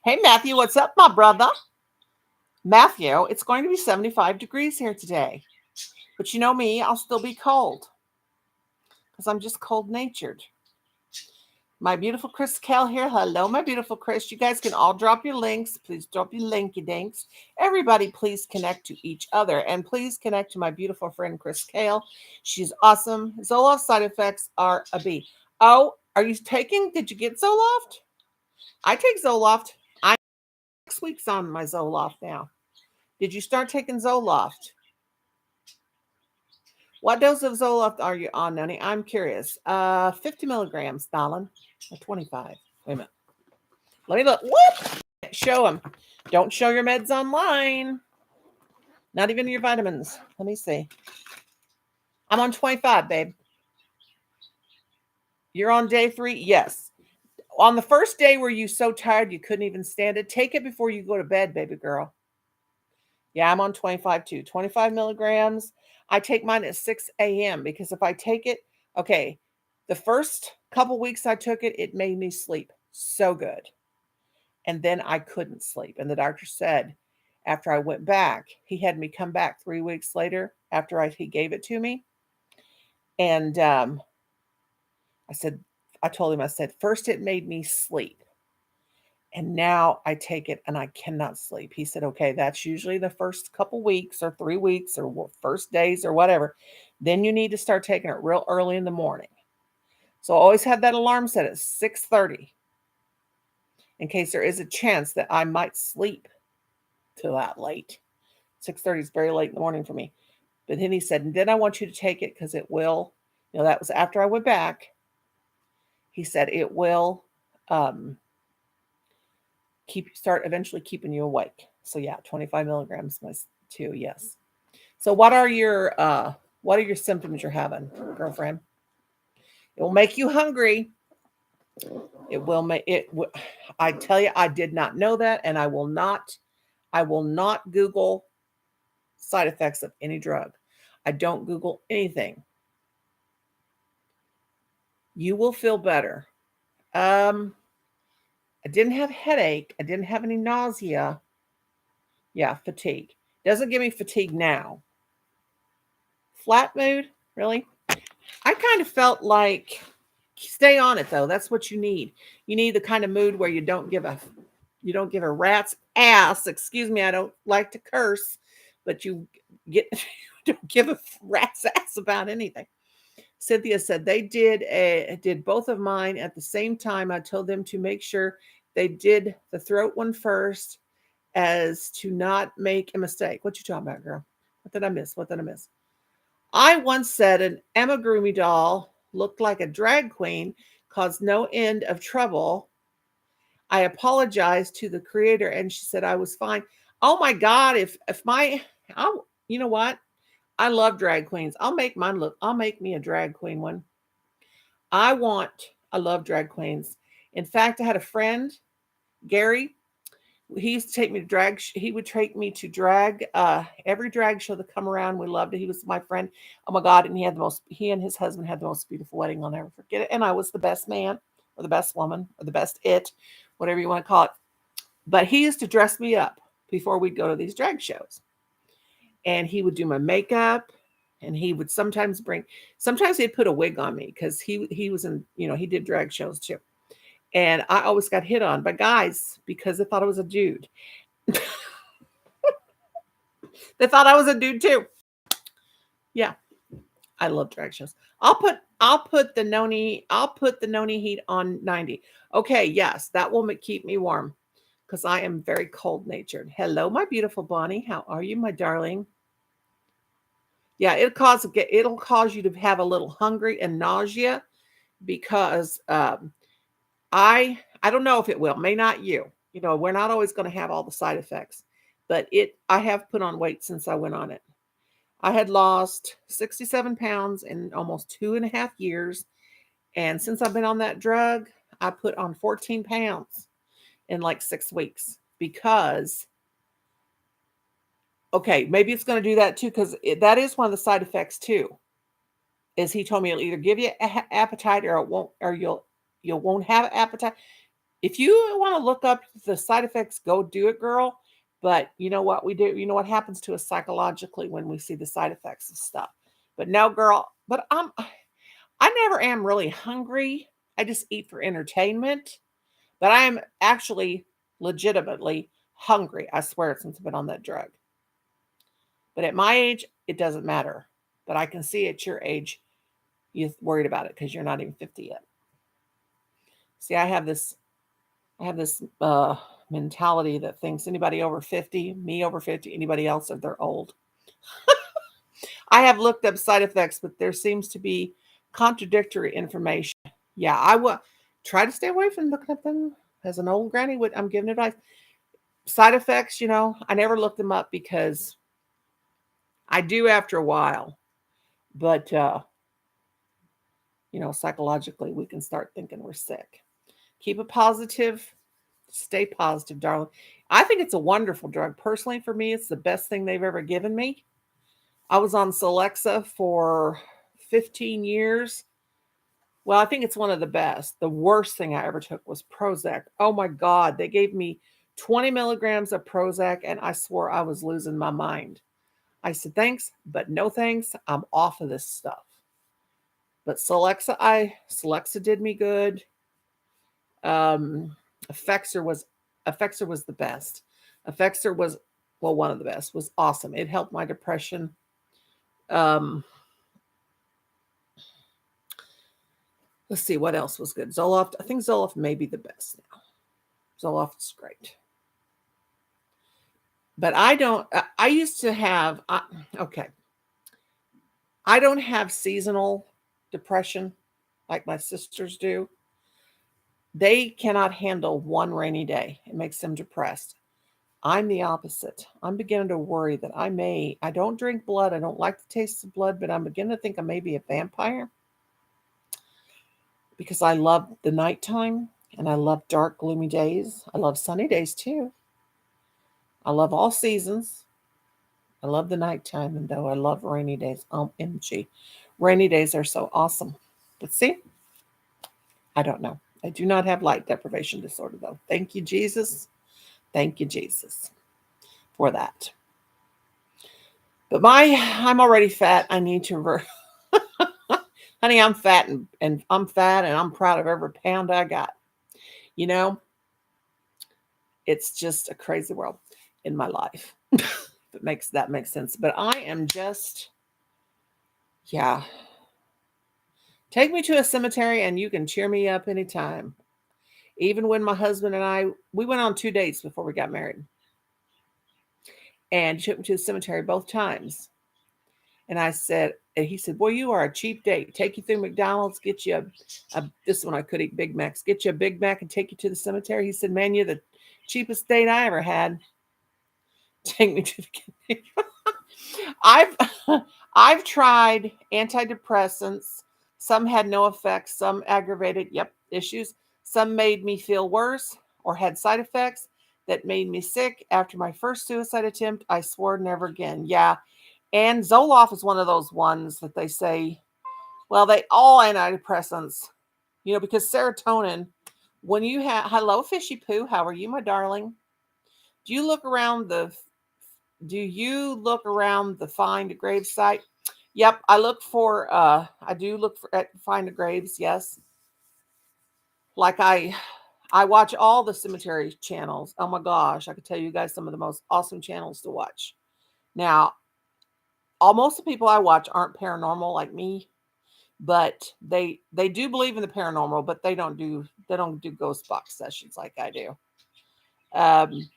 Hey, Matthew, what's up, my brother? Matthew, it's going to be 75 degrees here today. But you know me, I'll still be cold because I'm just cold-natured. My beautiful Chris Kell here. Hello, my beautiful Chris. You guys can all drop your links. Please drop your linky dinks. Everybody, please connect to each other. And please connect to my beautiful friend, Chris Kale. She's awesome. Zoloft side effects are a B. Oh, did you get Zoloft? I take Zoloft. I'm 6 weeks on my Zoloft now. Did you start taking Zoloft? What dose of Zoloft are you on, Noni? I'm curious. 50 milligrams, darling. Or 25. Wait a minute. Let me look. Whoop! Show them. Don't show your meds online. Not even your vitamins. Let me see. I'm on 25, babe. You're on day 3? Yes. On the first day where you so tired you couldn't even stand it, take it before you go to bed, baby girl. Yeah, I'm on 25 too. 25 milligrams. I take mine at 6 a.m. because if I take it, okay, the first couple weeks I took it, it made me sleep so good. And then I couldn't sleep. And the doctor said, after I went back, he had me come back 3 weeks later after he gave it to me. And I said, I told him, I said, first it made me sleep. And now I take it and I cannot sleep. He said, okay, that's usually the first couple weeks or 3 weeks or first days or whatever. Then you need to start taking it real early in the morning. So I always have that alarm set at 6:30 in case there is a chance that I might sleep till that late. 6:30 is very late in the morning for me. But then he said, and then I want you to take it because it will, that was after I went back. He said it will um, start eventually keeping you awake. So yeah, 25 milligrams too. Yes. So what are your symptoms you're having, girlfriend? It will make you hungry. It will make it. I tell you, I did not know that, and I will not. I will not Google side effects of any drug. I don't Google anything. You will feel better. I didn't have headache. I didn't have any nausea. Yeah, fatigue. Doesn't give me fatigue now. Flat mood, really? I kind of felt like stay on it though. That's what you need. You need the kind of mood where you don't give a rat's ass. Excuse me, I don't like to curse, but you get don't give a rat's ass about anything. Cynthia said they did both of mine at the same time. I told them to make sure they did the throat one first as to not make a mistake. What you talking about, girl? What did I miss? What did I miss? I once said an amigurumi doll looked like a drag queen, caused no end of trouble. I apologized to the creator and she said I was fine. Oh my God, if my you know what? I love drag queens. I'll make me a drag queen one. I love drag queens. In fact, I had a friend, Gary. He used to take me to drag. He would take me to drag every drag show that come around. We loved it. He was my friend. Oh my God! And he and his husband had the most beautiful wedding. I'll never forget it. And I was the best man, or the best woman, or the best whatever you want to call it. But he used to dress me up before we'd go to these drag shows, and he would do my makeup. And he would sometimes he'd put a wig on me because he was in, he did drag shows too. And I always got hit on by guys because they thought I was a dude. They thought I was a dude too. Yeah, I love drag shows. I'll put the noni heat on 90. Okay, yes, that will keep me warm because I am very cold natured. Hello, my beautiful Bonnie. How are you, my darling? Yeah, it'll cause you to have a little hungry and nausea because I don't know if it will. May not you. We're not always going to have all the side effects, but I have put on weight since I went on it. I had lost 67 pounds in almost 2.5 years. And since I've been on that drug, I put on 14 pounds in like 6 weeks because, okay, maybe it's going to do that too because that is one of the side effects too. Is he told me it'll either give you appetite or it won't, or you won't have appetite. If you want to look up the side effects, go do it, girl. But you know what we do? You know what happens to us psychologically when we see the side effects of stuff. But no, girl. But I never am really hungry. I just eat for entertainment. But I am actually legitimately hungry. I swear, since I've been on that drug. But at my age, it doesn't matter. But I can see at your age, you're worried about it because you're not even 50 yet. See, I have this mentality that thinks anybody over 50, me over 50, anybody else, if they're old. I have looked up side effects, but there seems to be contradictory information. Yeah, I will try to stay away from looking at them as an old granny would. I'm giving advice. Side effects, I never look them up because I do after a while. But psychologically, we can start thinking we're sick. Keep it positive. Stay positive, darling. I think it's a wonderful drug. Personally, for me, it's the best thing they've ever given me. I was on Celexa for 15 years. Well, I think it's one of the best. The worst thing I ever took was Prozac. Oh my God. They gave me 20 milligrams of Prozac, and I swore I was losing my mind. I said, thanks, but no thanks. I'm off of this stuff. But Celexa did me good. Um, Effexor was the best. Effexor was, well, one of the best. Was awesome. It helped my depression. Um, let's see what else was good. Zoloft. I think Zoloft may be the best now. Zoloft is great. But I don't. I used to have. Okay. I don't have seasonal depression like my sisters do. They cannot handle one rainy day. It makes them depressed. I'm the opposite. I'm beginning to worry that I don't drink blood. I don't like the taste of blood, but I'm beginning to think I may be a vampire because I love the nighttime and I love dark, gloomy days. I love sunny days too. I love all seasons. I love the nighttime, and though I love rainy days. OMG. Rainy days are so awesome. But see, I don't know. I do not have light deprivation disorder, though. Thank you, Jesus. Thank you, Jesus, for that. But I'm already fat. I need to, honey, I'm fat and I'm fat and I'm proud of every pound I got. You know, it's just a crazy world in my life. If that makes sense. But I am just, yeah. Take me to a cemetery and you can cheer me up anytime. Even when my husband and we went on 2 dates before we got married. And he took me to the cemetery both times. And he said, boy, you are a cheap date. Take you through McDonald's, get you this one I could eat Big Macs, get you a Big Mac and take you to the cemetery. He said, man, you're the cheapest date I ever had. Take me to the I've I've tried antidepressants. Some had no effects, some aggravated, issues. Some made me feel worse or had side effects that made me sick. After my first suicide attempt, I swore never again. Yeah. And Zoloft is one of those ones that they say, well, they all antidepressants, because serotonin, when you have, hello, Fishy Poo, how are you, my darling? Do you look around the find a grave site? Yep, I do look for at find a graves, yes. Like I watch all the cemetery channels. Oh my gosh, I could tell you guys some of the most awesome channels to watch. Now, most of the people I watch aren't paranormal like me, but they do believe in the paranormal, but they don't do ghost box sessions like I do. Um,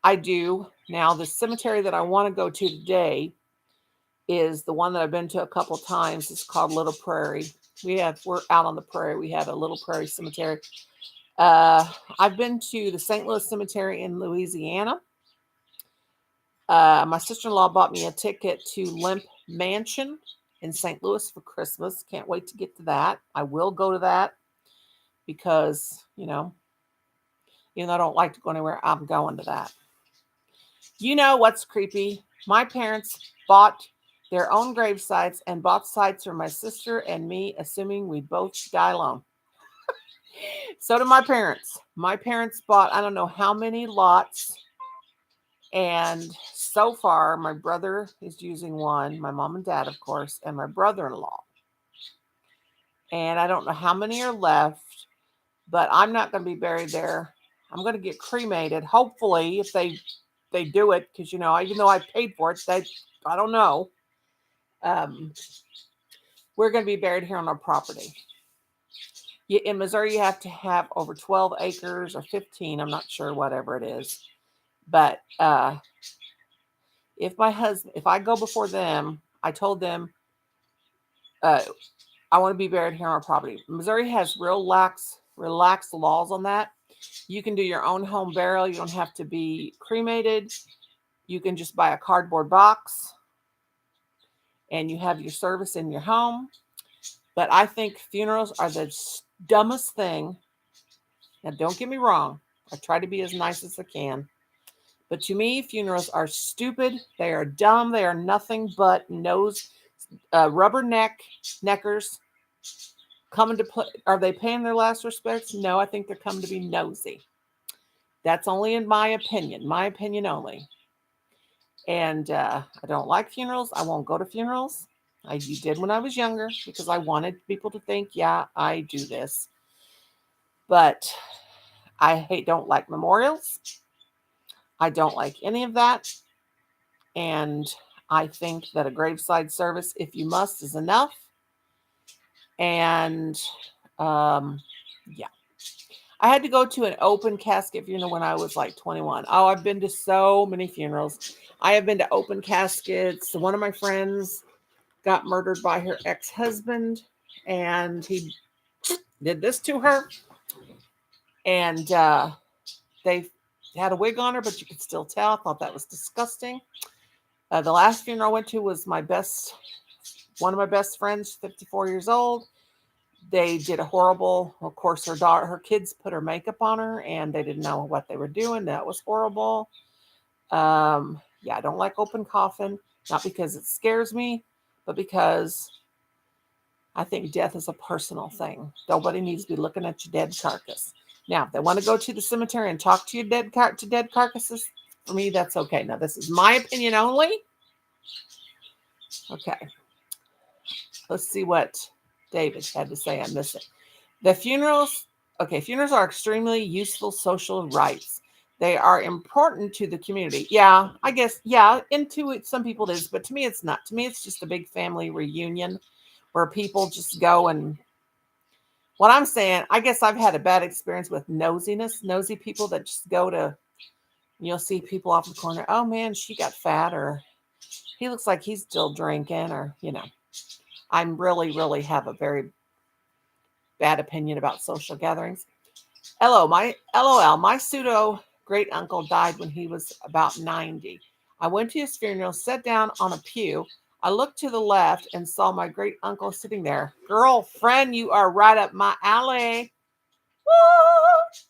I do. Now, the cemetery that I want to go to today is the one that I've been to a couple times. It's called Little Prairie. We're out on the prairie. We have a Little Prairie cemetery. I've been to the St. Louis Cemetery in Louisiana. My sister-in-law bought me a ticket to Limp Mansion in St. Louis for Christmas. Can't wait to get to that. I will go to that because, even though I don't like to go anywhere, I'm going to that. You know what's creepy? My parents bought their own grave sites and bought sites for my sister and me, assuming we'd both die alone. So did my parents. My parents bought, I don't know how many lots. And so far, my brother is using one, my mom and dad, of course, and my brother-in-law. And I don't know how many are left, but I'm not going to be buried there. I'm going to get cremated. Hopefully, if they do it, because even though I paid for it, I don't know. We're going to be buried here on our property. In Missouri, you have to have over 12 acres or 15. I'm not sure, whatever it is. But if I go before them, I told them I want to be buried here on our property. Missouri has real relaxed laws on that. You can do your own home burial. You don't have to be cremated. You can just buy a cardboard box and you have your service in your home. But I think funerals are the dumbest thing Now, don't get me wrong. I try to be as nice as I can. But to me, funerals are stupid. They are dumb. They are nothing but rubber neckers coming to play. Are they paying their last respects? No, I think they're coming to be nosy. That's only in my opinion only. And I don't like funerals. I won't go to funerals. I did when I was younger because I wanted people to think, yeah, I do this. But don't like memorials. I don't like any of that. And I think that a graveside service, if you must, is enough. And yeah. I had to go to an open casket funeral when I was like 21. Oh, I've been to so many funerals. I have been to open caskets. One of my friends got murdered by her ex-husband, and he did this to her. And they had a wig on her, but you could still tell. I thought that was disgusting. The last funeral I went to was one of my best friends, 54 years old. They did a horrible, of course, her kids put her makeup on her and they didn't know what they were doing. That was horrible. Yeah, I don't like open coffin, not because it scares me, but because I think death is a personal thing. Nobody needs to be looking at your dead carcass. Now, if they want to go to the cemetery and talk to your dead carcasses, for me, that's okay. Now, this is my opinion only. Okay. Let's see what David had to say on this. Funerals are extremely useful social rites. They are important to the community. Yeah, I guess, into it, some people it is, but to me, it's not. To me, it's just a big family reunion where people just go and what I'm saying, I guess I've had a bad experience with nosy people that just go to, you'll see people off the corner, oh man, she got fat, or he looks like he's still drinking, or, I'm really have a very bad opinion about social gatherings. LOL, my pseudo great uncle died when he was about 90. I went to his funeral, sat down on a pew. I looked to the left and saw my great uncle sitting there. Girlfriend, you are right up my alley. Woo!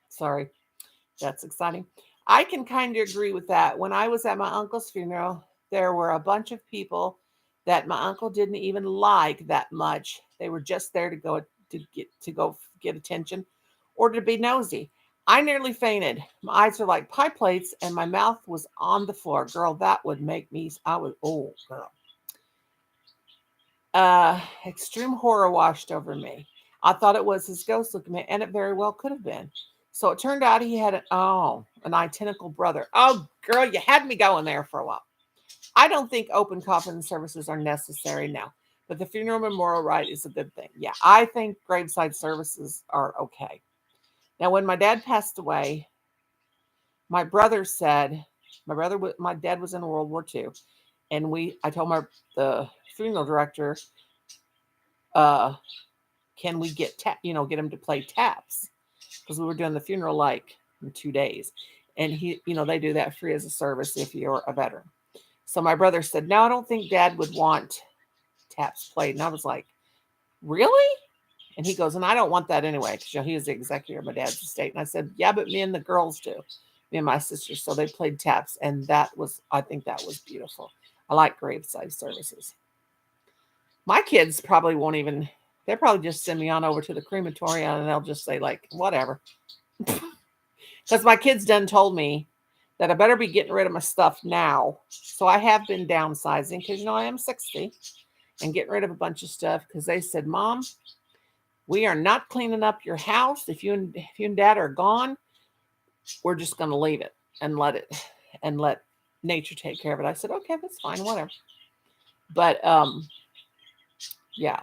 Sorry, that's exciting. I can kind of agree with that. When I was at my uncle's funeral, there were a bunch of people that my uncle didn't even like that much. They were just there to go get attention or to be nosy. I nearly fainted. My eyes were like pie plates and my mouth was on the floor. Girl, that would make me, oh, girl. Extreme horror washed over me. I thought it was his ghost looking at me, and it very well could have been. So it turned out he had an identical brother. Oh, girl, you had me going there for a while. I don't think open coffin services are necessary now, but the funeral memorial rite is a good thing. Yeah, I think graveside services are okay. Now, when my dad passed away, my brother said, my dad was in World War II, and I told the funeral director, can we get him to play taps? Because we were doing the funeral like in 2 days. And they do that free as a service if you're a veteran. So my brother said, no, I don't think Dad would want taps played. And I was like, really? And he goes, and I don't want that anyway, because he was the executor of my dad's estate. And I said, yeah, but me and the girls do, me and my sisters. So they played taps. And I think that was beautiful. I like graveside services. My kids probably won't even, they'll probably just send me on over to the crematorium and they'll just say like, whatever. Because my kids done told me that I better be getting rid of my stuff now. So I have been downsizing because, I am 60 and getting rid of a bunch of stuff because they said, Mom, we are not cleaning up your house. If you and Dad are gone, we're just going to leave it and let nature take care of it. I said, okay, that's fine, whatever. But yeah.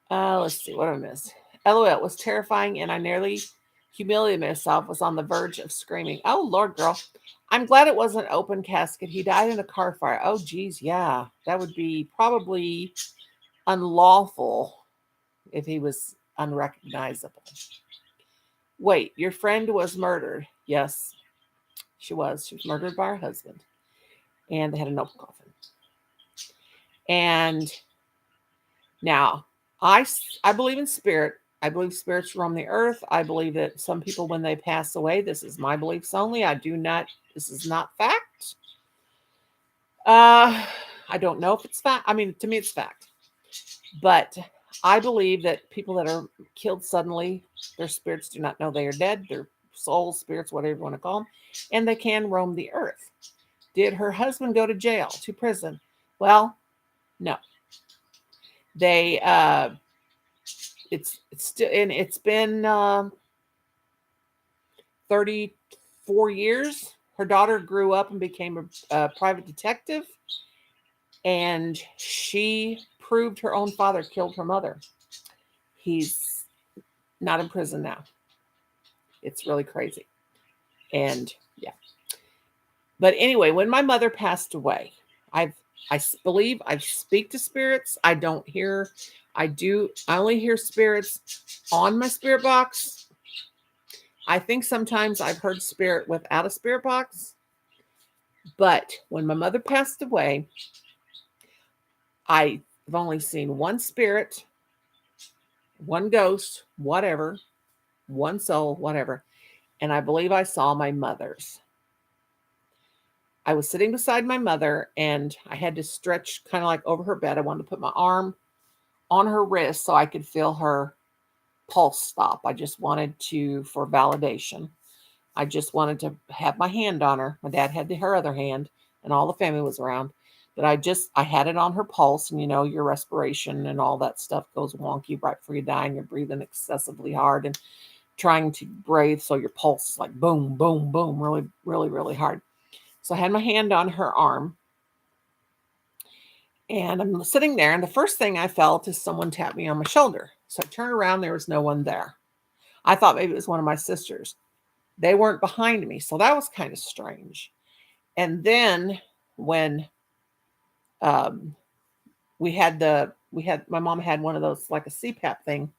Let's see what I missed. LOL, it was terrifying and I nearly humiliated myself, was on the verge of screaming. Oh, Lord, girl. I'm glad it wasn't an open casket. He died in a car fire. Oh, geez, yeah. That would be probably unlawful if he was unrecognizable. Wait, your friend was murdered. Yes, she was. She was murdered by her husband. And they had an open coffin. And now, I believe in spirit. I believe spirits roam the earth. I believe that some people, when they pass away, this is my beliefs only. This is not fact. Uh, I don't know if it's fact. I mean, to me, it's fact. But I believe that people that are killed suddenly, their spirits do not know they are dead. Their souls, spirits, whatever you want to call them, and they can roam the earth. Did her husband go to jail, to prison? Well, no. They it's still, and it's been 34 years. Her daughter grew up and became a private detective, and she proved her own father killed her mother. He's not in prison now. It's really crazy. And yeah. But anyway, when my mother passed away, I believe I speak to spirits. I don't hear, I only hear spirits on my spirit box. I think sometimes I've heard spirit without a spirit box. But when my mother passed away, I've only seen one spirit, one ghost, whatever, one soul, whatever. And I believe I saw my mother's. I was sitting beside my mother and I had to stretch kind of like over her bed. I wanted to put my arm on her wrist so I could feel her pulse stop. I just wanted to, for validation, I just wanted to have my hand on her. My dad had her other hand and all the family was around. But I had it on her pulse, and your respiration and all that stuff goes wonky right before you die, and you're breathing excessively hard and trying to breathe. So your pulse is like boom, boom, boom, really, really, really hard. So I had my hand on her arm, and I'm sitting there, and the first thing I felt is someone tapped me on my shoulder. So I turned around, there was no one there. I thought maybe it was one of my sisters. They weren't behind me, so that was kind of strange. And then when um, my mom had one of those, like a CPAP thing,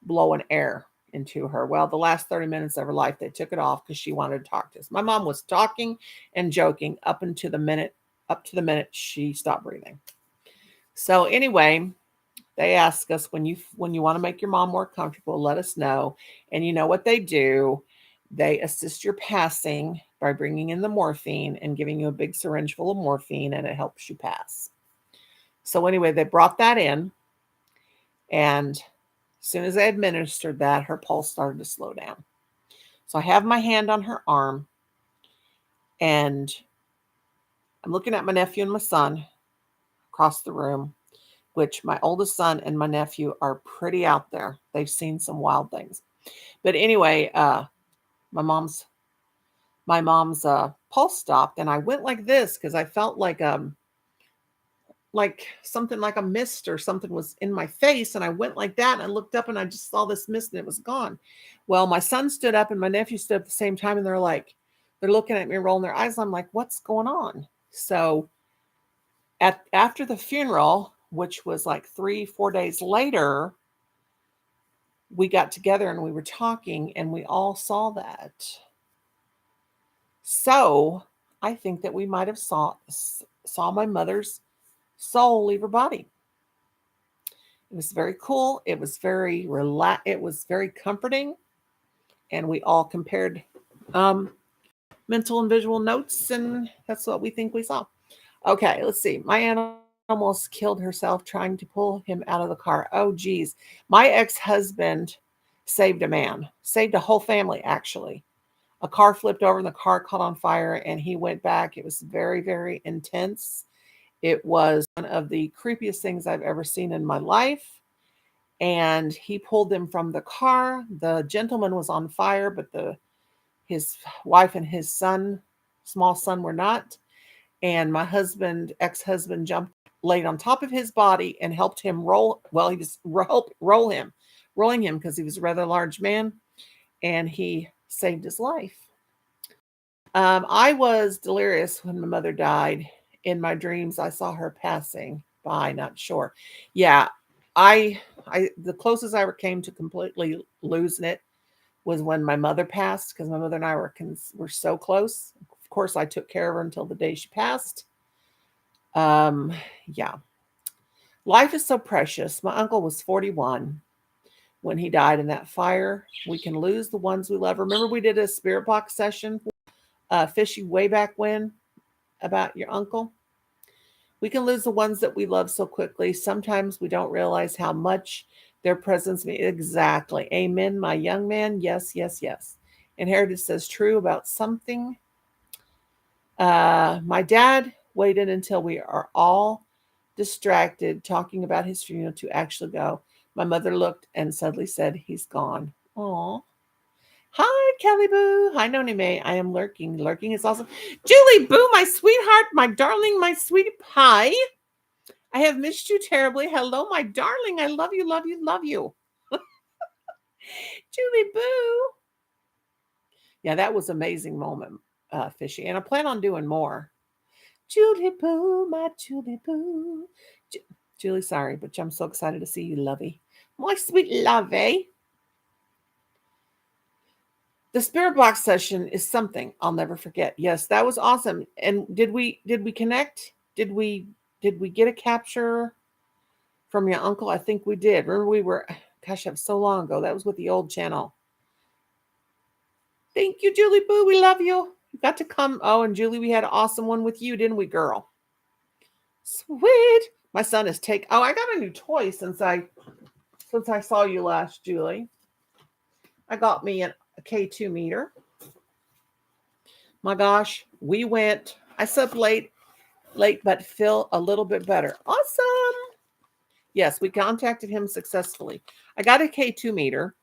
blowing air into her. Well, the last 30 minutes of her life, they took it off because she wanted to talk to us. My mom was talking and joking up to the minute she stopped breathing. So anyway, they ask us, when you want to make your mom more comfortable, let us know. And you know what they do? They assist your passing by bringing in the morphine and giving you a big syringe full of morphine, and it helps you pass. So anyway, they brought that in, and as soon as I administered that, her pulse started to slow down. So I have my hand on her arm, and I'm looking at my nephew and my son across the room, which my oldest son and my nephew are pretty out there. They've seen some wild things. But anyway, my mom's pulse stopped, and I went like this because I felt like something, like a mist or something was in my face, and I went like that, and I looked up and I just saw this mist and it was gone. Well, my son stood up and my nephew stood up at the same time, and they're looking at me rolling their eyes. I'm like, what's going on? So after the funeral, which was like 3-4 days later, we got together and we were talking and we all saw that. So I think that we might have saw my mother's soul leave her body. It was very cool. It was very it was very comforting. And we all compared mental and visual notes, and that's what we think we saw. Okay, let's see. My aunt almost killed herself trying to pull him out of the car. Oh, geez. My ex-husband saved a whole family, actually. A car flipped over and the car caught on fire, and he went back. It was very, very intense. It was one of the creepiest things I've ever seen in my life. And he pulled them from the car. The gentleman was on fire, but his wife and his small son, were not. And my ex-husband, laid on top of his body and helped him roll. Well, he was rolling him because he was a rather large man, and he saved his life. I was delirious when my mother died. In my dreams, I saw her passing by, not sure. Yeah, the closest I ever came to completely losing it was when my mother passed, because my mother and I were so close. Of course, I took care of her until the day she passed. Yeah. Life is so precious. My uncle was 41 when he died in that fire. We can lose the ones we love. Remember, we did a spirit box session, Fishy, way back when about your uncle? We can lose the ones that we love so quickly. Sometimes we don't realize how much their presence means. Exactly. Amen, my young man. Yes, yes, yes. And Heritage says true about something. My dad waited until we are all distracted talking about his funeral to actually go. My mother looked and suddenly said, he's gone. Aw. Hi, Kelly Boo. Hi, Noni May. I am lurking. Lurking is awesome. Julie Boo, my sweetheart, my darling, my sweetie pie. I have missed you terribly. Hello, my darling. I love you, love you, love you. Julie Boo. Yeah, that was an amazing moment, Fishy. And I plan on doing more. Julie Boo, my Julie Boo. Julie, sorry, but I'm so excited to see you, lovey. My sweet lovey. The spirit box session is something I'll never forget. Yes, that was awesome. And did we connect? Did we get a capture from your uncle? I think we did. Remember we were, gosh, that was so long ago. That was with the old channel. Thank you, Julie Boo. We love you. You got to come. Oh, and Julie, we had an awesome one with you, didn't we, girl? Sweet. My son is I got a new toy since I saw you last, Julie. I got me a K2 meter. My gosh, I slept late, but feel a little bit better. Awesome. Yes, we contacted him successfully. I got a K2 meter.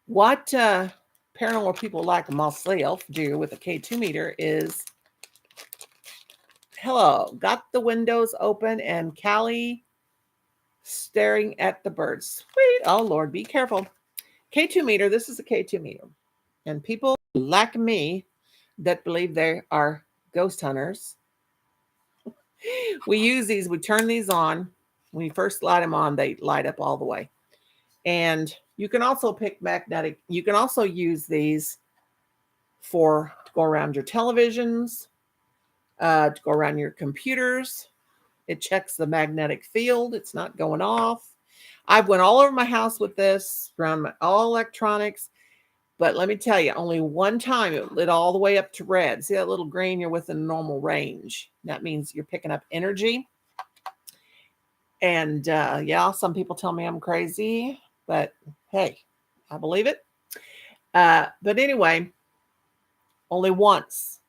What paranormal people like myself do with a K2 meter is, hello, got the windows open and Callie staring at the birds. Sweet. Oh, Lord, be careful. K2 meter, this is a K2 meter. And people like me that believe they are ghost hunters, we use these, we turn these on. When you first light them on, they light up all the way. And you can also pick magnetic. You can also use these to go around your televisions, to go around your computers. It checks the magnetic field. It's not going off. I went all over my house with this, around all electronics. But let me tell you, only one time it lit all the way up to red. See that little green? You're within normal range. That means you're picking up energy. And yeah, some people tell me I'm crazy, but hey, I believe it. But anyway, only once,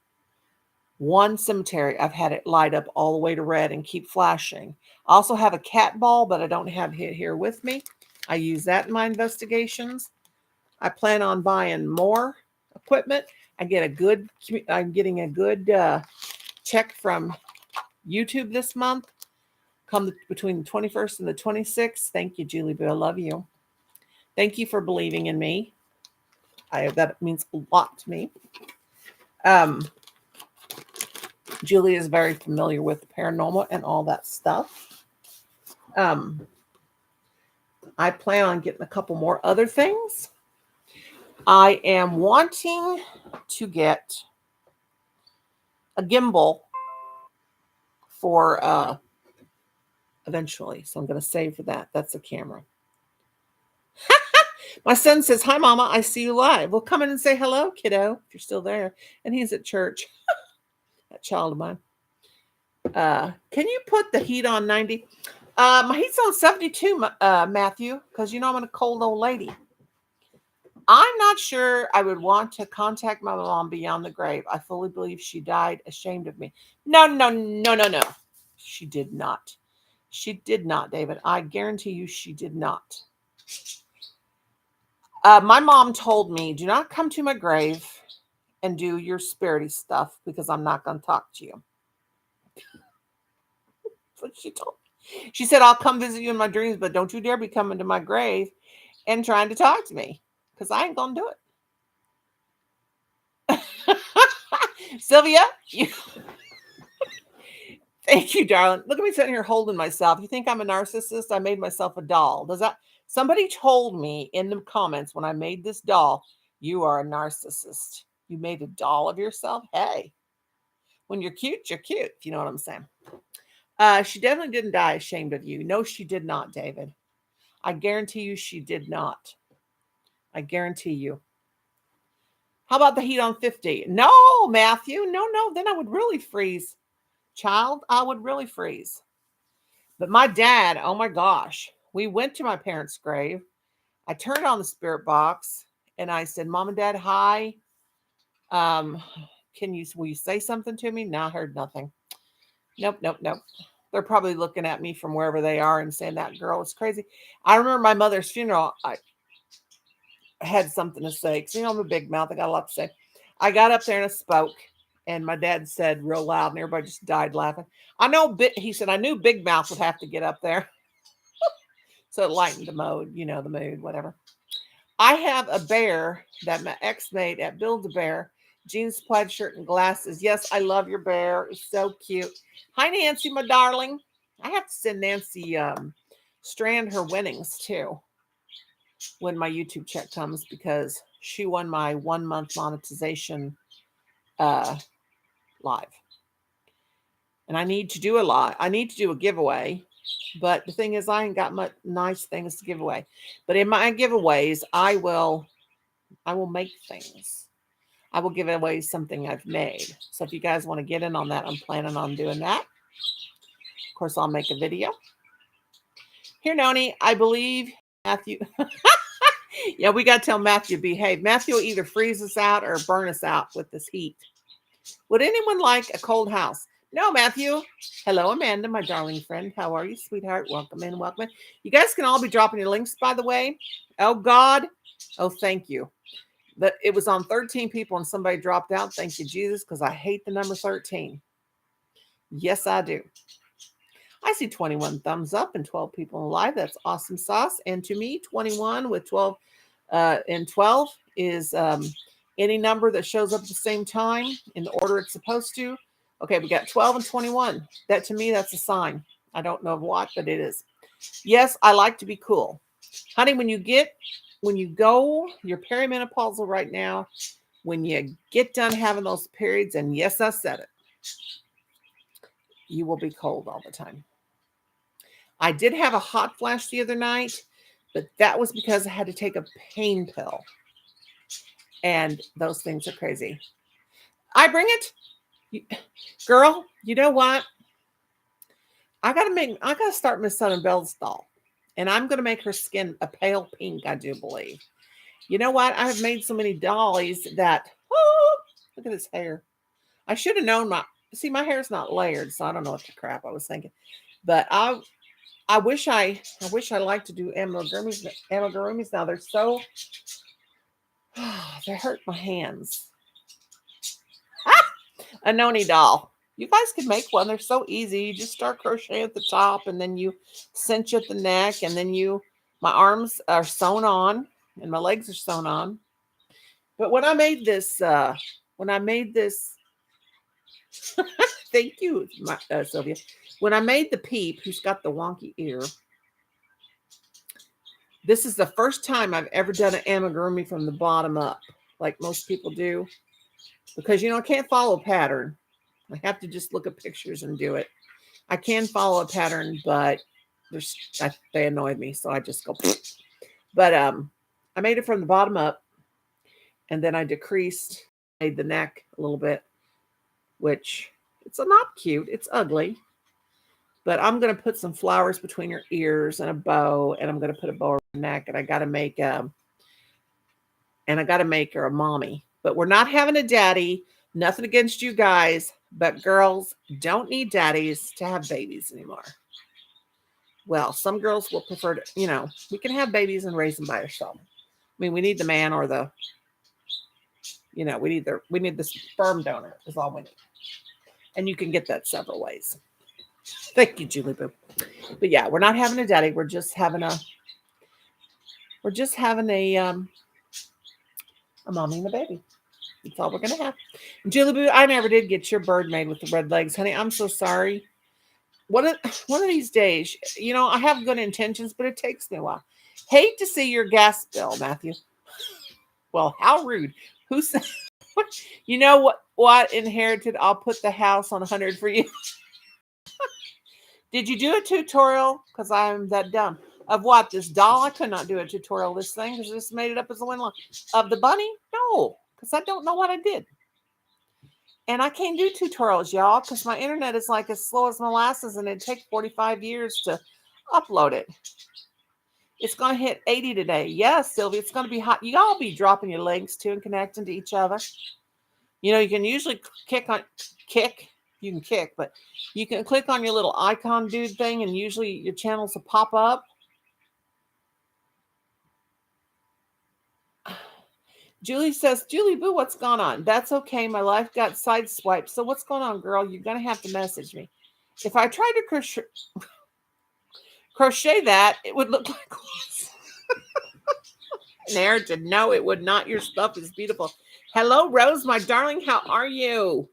one cemetery, I've had it light up all the way to red and keep flashing. I also have a cat ball, but I don't have it here with me. I use that in my investigations. I plan on buying more equipment. I'm getting a good check from YouTube this month. Come between the 21st and the 26th. Thank you, Julie Boo. I love you. Thank you for believing in me. That means a lot to me. Julie is very familiar with paranormal and all that stuff. I plan on getting a couple more other things. I am wanting to get a gimbal for eventually. So I'm going to save for that. That's a camera. My son says, hi, Mama. I see you live. Well, come in and say hello, kiddo, if you're still there. And he's at church. That child of mine. Can you put the heat on 90? My heat's on 72, Matthew, because you know I'm a cold old lady. I'm not sure I would want to contact my mom beyond the grave. I fully believe she died ashamed of me. No. She did not. She did not, David. I guarantee you she did not. My mom told me, do not come to my grave and do your spirity stuff because I'm not going to talk to you. That's what she told me. She said, I'll come visit you in my dreams, but don't you dare be coming to my grave and trying to talk to me because I ain't going to do it. Sylvia, thank you, darling. Look at me sitting here holding myself. You think I'm a narcissist? I made myself a doll. Somebody told me in the comments when I made this doll, you are a narcissist. You made a doll of yourself. Hey, when you're cute, if you know what I'm saying. She definitely didn't die ashamed of you. No, she did not, David. I guarantee you she did not. I guarantee you. How about the heat on 50? No, Matthew. No. Then I would really freeze. Child, I would really freeze. But my dad, oh my gosh, we went to my parents' grave. I turned on the spirit box and I said, Mom and Dad, hi. Um, will you say something to me? No, I heard nothing. Nope. They're probably looking at me from wherever they are and saying that girl is crazy. I remember my mother's funeral. I had something to say because I'm a big mouth. I got a lot to say. I got up there and I spoke, and my dad said real loud, and everybody just died laughing. He said, I knew Big Mouth would have to get up there. So it lightened the mood, whatever. I have a bear that my ex made at Build-A-Bear, jeans, plaid shirt, and glasses. Yes, I love your bear. It's so cute. Hi, Nancy, my darling. I have to send Nancy Strand her winnings too when my YouTube check comes because she won my 1 month monetization live. And I need to do a lot. I need to do a giveaway. But the thing is, I ain't got much nice things to give away. But in my giveaways, I will make things. I will give away something I've made. So if you guys want to get in on that, I'm planning on doing that. Of course, I'll make a video. Here, Noni, I believe Matthew. Yeah, we got to tell Matthew to behave. Matthew will either freeze us out or burn us out with this heat. Would anyone like a cold house? No, Matthew. Hello, Amanda, my darling friend. How are you, sweetheart? Welcome in, welcome in. You guys can all be dropping your links, by the way. Oh, God. Oh, thank you. But it was on 13 people and somebody dropped out. Thank you, Jesus, because I hate the number 13. Yes, I do. I see 21 thumbs up and 12 people live. That's awesome sauce. And to me, 21 with 12 and 12 is any number that shows up at the same time in the order it's supposed to. Okay, we got 12 and 21. That to me, that's a sign. I don't know what, but it is. Yes, I like to be cool. Honey, when you go, you're perimenopausal right now. When you get done having those periods, and yes, I said it, you will be cold all the time. I did have a hot flash the other night, but that was because I had to take a pain pill. And those things are crazy. I bring it. Girl, you know what? I gotta start Miss Southern Belle's doll. And I'm gonna make her skin a pale pink, I do believe. You know what? I have made so many dollies that look at this hair. I should have known my hair's not layered, so I don't know what the crap I was thinking. But I wish I liked to do amigurumis now. They're so they hurt my hands. A noni doll. You guys can make one. They're so easy. You just start crocheting at the top and then you cinch at the neck and then my arms are sewn on and my legs are sewn on. But when I made this, thank you, Sylvia. When I made the Peep, who's got the wonky ear, this is the first time I've ever done an amigurumi from the bottom up, like most people do, because I can't follow a pattern. I have to just look at pictures and do it. I can follow a pattern, but they annoyed me, so I just go. But I made it from the bottom up, and then I made the neck a little bit, which it's not cute. It's ugly. But I'm going to put some flowers between her ears and a bow, and I'm going to put a bow around her neck, and I got to make her a mommy. But we're not having a daddy. Nothing against you guys, but girls don't need daddies to have babies anymore. Well, some girls will prefer to, we can have babies and raise them by ourselves. I mean, we need the man or we need the sperm donor is all we need. And you can get that several ways. Thank you, Julie Boo. But yeah, we're not having a daddy. We're just having a mommy and a baby. That's all we're going to have. And Julie Boo, I never did get your bird made with the red legs, honey. I'm so sorry. One of these days, I have good intentions, but it takes me a while. Hate to see your gas bill, Matthew. Well, how rude. Who said? You know what inherited? I'll put the house on 100 for you. Did you do a tutorial? Because I'm that dumb. Of what? This doll? I could not do a tutorial of this thing because I just made it up as a win line. Of the bunny? No, because I don't know what I did. And I can't do tutorials, y'all, because my internet is like as slow as molasses and it'd take 45 years to upload it. It's going to hit 80 today. Yes, Sylvia, it's going to be hot. You all be dropping your links too and connecting to each other. You know, you can usually you can kick, but you can click on your little icon dude thing and usually your channels will pop up. Julie says, Julie Boo, what's going on? That's okay. My life got sideswiped. So what's going on, girl? You're going to have to message me. If I tried to crochet that, it would look like this. Narrative. No, it would not. Your stuff is beautiful. Hello, Rose, my darling. How are you?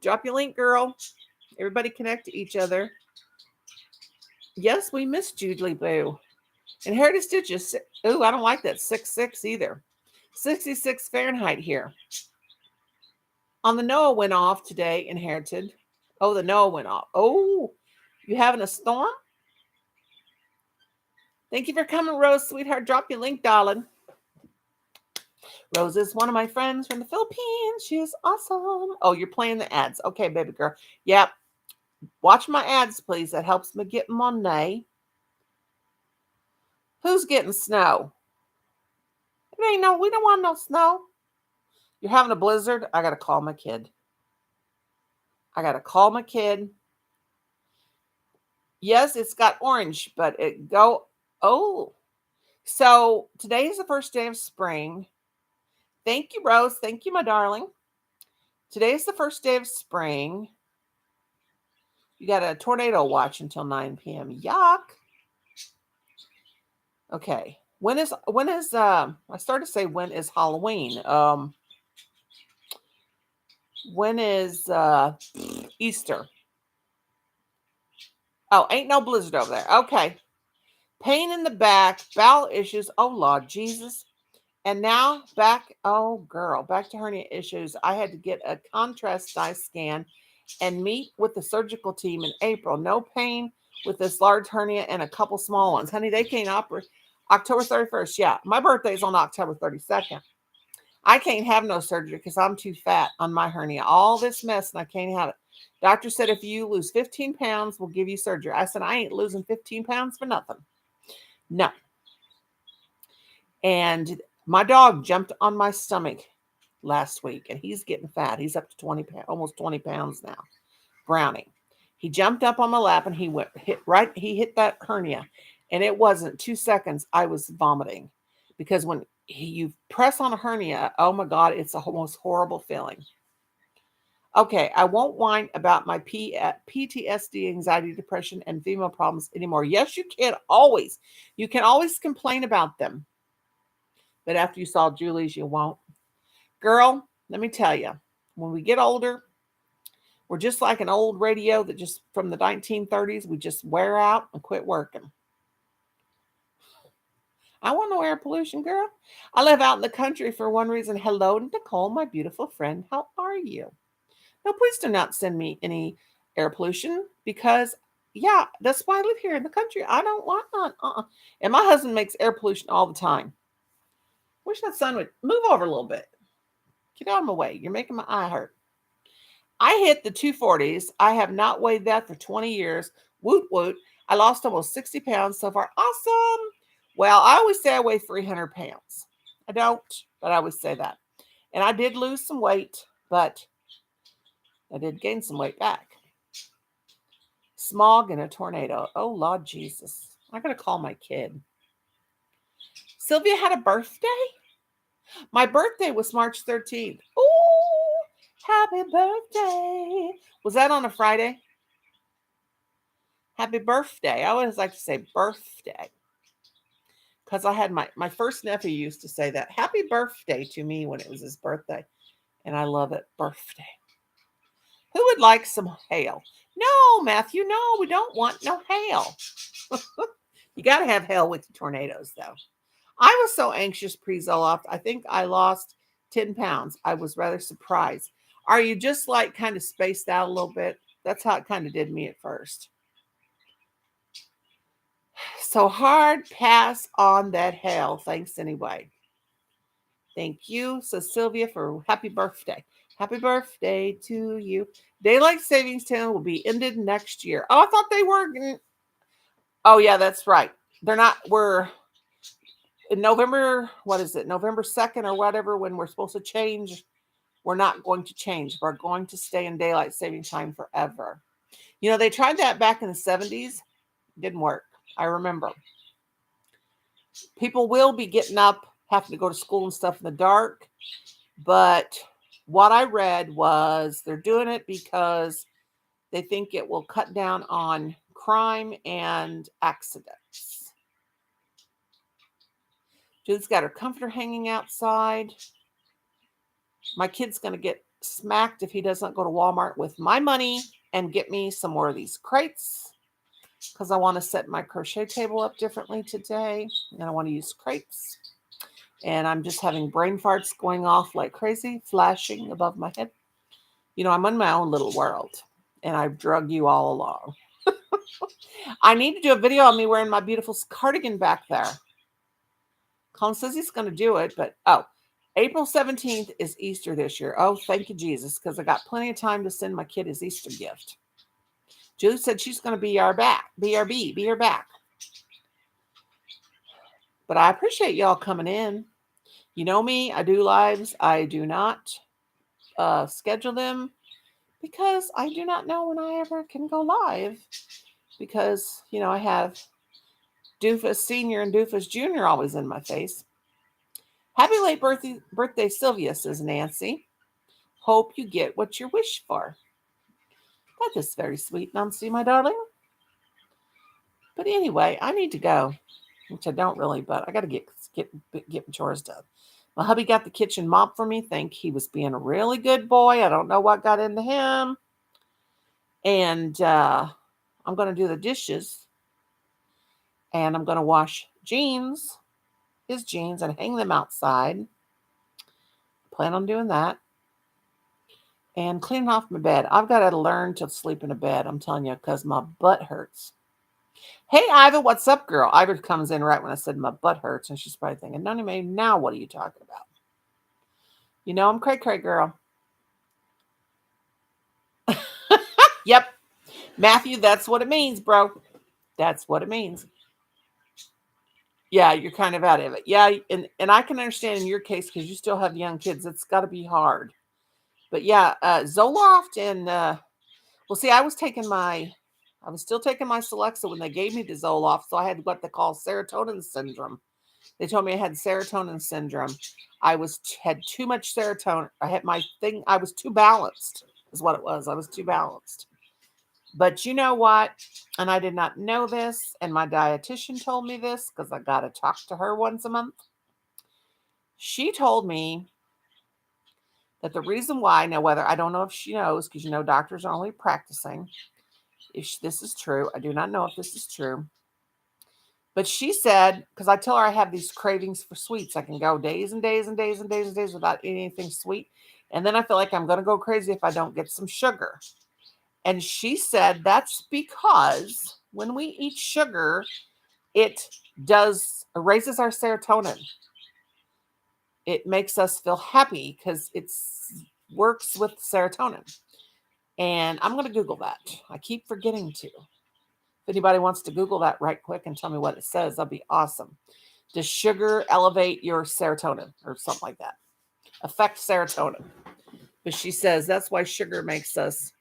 Drop your link, girl. Everybody connect to each other. Yes, we missed Julie Boo. And Heritage Stitches. Ooh, I don't like that 66 either. 66 Fahrenheit here. On the NOAA went off today, Inherited. Oh, the NOAA went off. Oh, you having a storm? Thank you for coming, Rose, sweetheart. Drop your link, darling. Rose is one of my friends from the Philippines. She is awesome. Oh, you're playing the ads. Okay, baby girl. Yep. Watch my ads, please. That helps me get money. Who's getting snow? It ain't no, we don't want no snow. You're having a blizzard? I got to call my kid. Yes, it's got orange, but oh. So today is the first day of spring. Thank you, Rose. Thank you, my darling. Today is the first day of spring. You got a tornado watch until 9 p.m. Yuck. Okay. When is I started to say when is Halloween? When is Easter? Oh, ain't no blizzard over there. Okay. Pain in the back, bowel issues. Oh, Lord Jesus. And now back to hernia issues. I had to get a contrast dye scan and meet with the surgical team in April. No pain with this large hernia and a couple small ones. Honey, they can't operate October 31st. Yeah, my birthday's on October 32nd. I can't have no surgery because I'm too fat on my hernia. All this mess and I can't have it. Doctor said if you lose 15 pounds, we'll give you surgery. I said, I ain't losing 15 pounds for nothing. No. And my dog jumped on my stomach last week and he's getting fat. He's up to 20 pounds, almost 20 pounds now. Brownie. He jumped up on my lap and he hit that hernia. And it wasn't 2 seconds. I was vomiting because when you press on a hernia, oh my God, it's a most horrible feeling. Okay, I won't whine about my PTSD, anxiety, depression, and female problems anymore. Yes, you can always. You can always complain about them. But after you saw Julie's, you won't. Girl, let me tell you, when we get older, we're just like an old radio that just from the 1930s, we just wear out and quit working. I want no air pollution, girl. I live out in the country for one reason. Hello, Nicole, my beautiful friend. How are you? No, please do not send me any air pollution because, yeah, that's why I live here in the country. I don't want none. And my husband makes air pollution all the time. Wish that sun would move over a little bit. Get out of my way. You're making my eye hurt. I hit the 240s. I have not weighed that for 20 years. Woot woot. I lost almost 60 pounds so far. Awesome. Well, I always say I weigh 300 pounds. I don't, but I always say that. And I did lose some weight, but I did gain some weight back. Smog and a tornado. Oh, Lord Jesus. I got to call my kid. Sylvia had a birthday? My birthday was March 13th. Oh, happy birthday. Was that on a Friday? Happy birthday. I always like to say birthday. Because I had my first nephew used to say that. Happy birthday to me when it was his birthday. And I love it. Birthday. Who would like some hail? No, Matthew, no, we don't want no hail. You got to have hail with the tornadoes, though. I was so anxious pre-Zoloft. I think I lost 10 pounds. I was rather surprised. Are you just like kind of spaced out a little bit? That's how it kind of did me at first. So hard pass on that hell. Thanks anyway. Thank you, so Sylvia, for happy birthday. Happy birthday to you. Daylight savings time will be ended next year. Oh, I thought they were. Oh, yeah, that's right. They're not. We're in November. What is it? November 2nd or whatever, when we're supposed to change. We're not going to change. We're going to stay in daylight saving time forever. You know, they tried that back in the 70s. Didn't work. I remember. People will be getting up, having to go to school and stuff in the dark. But what I read was they're doing it because they think it will cut down on crime and accidents. Judith's got her comforter hanging outside. My kid's going to get smacked if he doesn't go to Walmart with my money and get me some more of these crates, because I want to set my crochet table up differently today, and I want to use crates. And I'm just having brain farts going off like crazy, flashing above my head. You know, I'm in my own little world, and I've drugged you all along. I need to do a video on me wearing my beautiful cardigan back there. Colin says he's going to do it, but April 17th is Easter this year. Oh, thank you, Jesus, because I got plenty of time to send my kid his Easter gift. Julie said she's going to be our back. BRB, be your back. But I appreciate y'all coming in. You know me, I do lives. I do not schedule them because I do not know when I ever can go live. Because, you know, I have Doofus Senior and Doofus Junior always in my face. Happy late birthday, Sylvia, says Nancy. Hope you get what you wish for. That is very sweet, Nancy, my darling. But anyway, I need to go, which I don't really, but I got to get my chores done. My hubby got the kitchen mop for me. Think he was being a really good boy. I don't know what got into him. And I'm going to do the dishes. And I'm going to wash his jeans, and hang them outside. Plan on doing that. And cleaning off my bed. I've got to learn to sleep in a bed, I'm telling you, because my butt hurts. Hey, Iva, what's up, girl? Iva comes in right when I said my butt hurts, and she's probably thinking, Noni Mae, now what are you talking about? You know I'm cray-cray, girl. Yep. Matthew, that's what it means, bro. That's what it means. Yeah, you're kind of out of it. Yeah, and I can understand in your case because you still have young kids. It's got to be hard. But yeah, Zoloft and well, see, I was still taking my Celexa when they gave me the Zoloft, so I had what they call serotonin syndrome. They told me I had serotonin syndrome. Had too much serotonin. I was too balanced, is what it was. I was too balanced. But you know what? And I did not know this, and my dietitian told me this because I got to talk to her once a month. She told me that the reason why, now whether, I don't know if she knows, because doctors are only practicing, if this is true. I do not know if this is true. But she said, because I tell her I have these cravings for sweets. I can go days and days and days and days and days without eating anything sweet. And then I feel like I'm going to go crazy if I don't get some sugar. And she said that's because when we eat sugar, it raises our serotonin. It makes us feel happy because it works with serotonin. And I'm going to Google that. I keep forgetting to. If anybody wants to Google that right quick and tell me what it says, that'd be awesome. Does sugar elevate your serotonin or something like that? Affect serotonin. But she says that's why sugar makes us.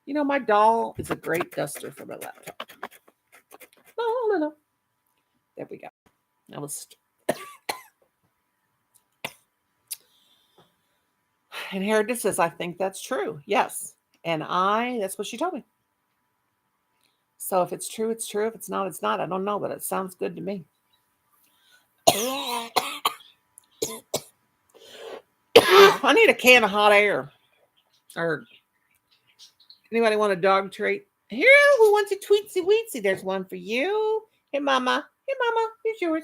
My doll is a great duster for my laptop. No. There we go. That was. And Heritage says, I think that's true. Yes. And that's what she told me. So if it's true, it's true. If it's not, it's not. I don't know, but it sounds good to me. I need a can of hot air. Or anybody want a dog treat? Here, who wants a tweetsy weetsy? There's one for you. Hey, Mama. Here's yours.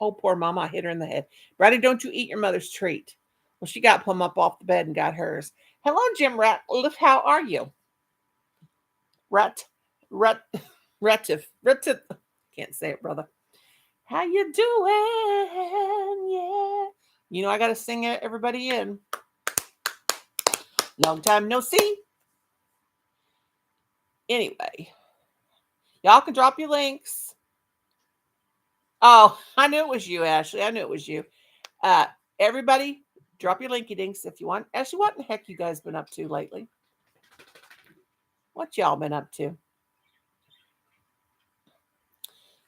Oh, poor Mama. I hit her in the head. Brady, don't you eat your mother's treat. Well, she got Plum up off the bed and got hers. Hello, Jim Ratliff. How are you? Rut. Retif. Can't say it, brother. How you doing? Yeah. You know I got to sing everybody in. Long time no see. Anyway, y'all can drop your links. Oh, I knew it was you, Ashley. I knew it was you. Everybody, drop your linky dinks if you want. Ashley, what in the heck you guys been up to lately? What y'all been up to?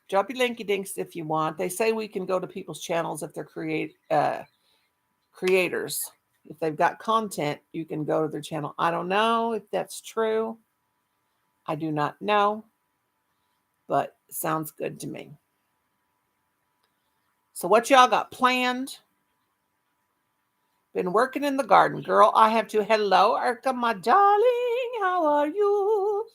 Drop your linky dinks if you want. They say we can go to people's channels if they're creators. If they've got content, you can go to their channel. I don't know if that's true. I do not know, but it sounds good to me. So what y'all got planned? Been working in the garden. Girl, I have to. Hello, Erica, my darling. How are you?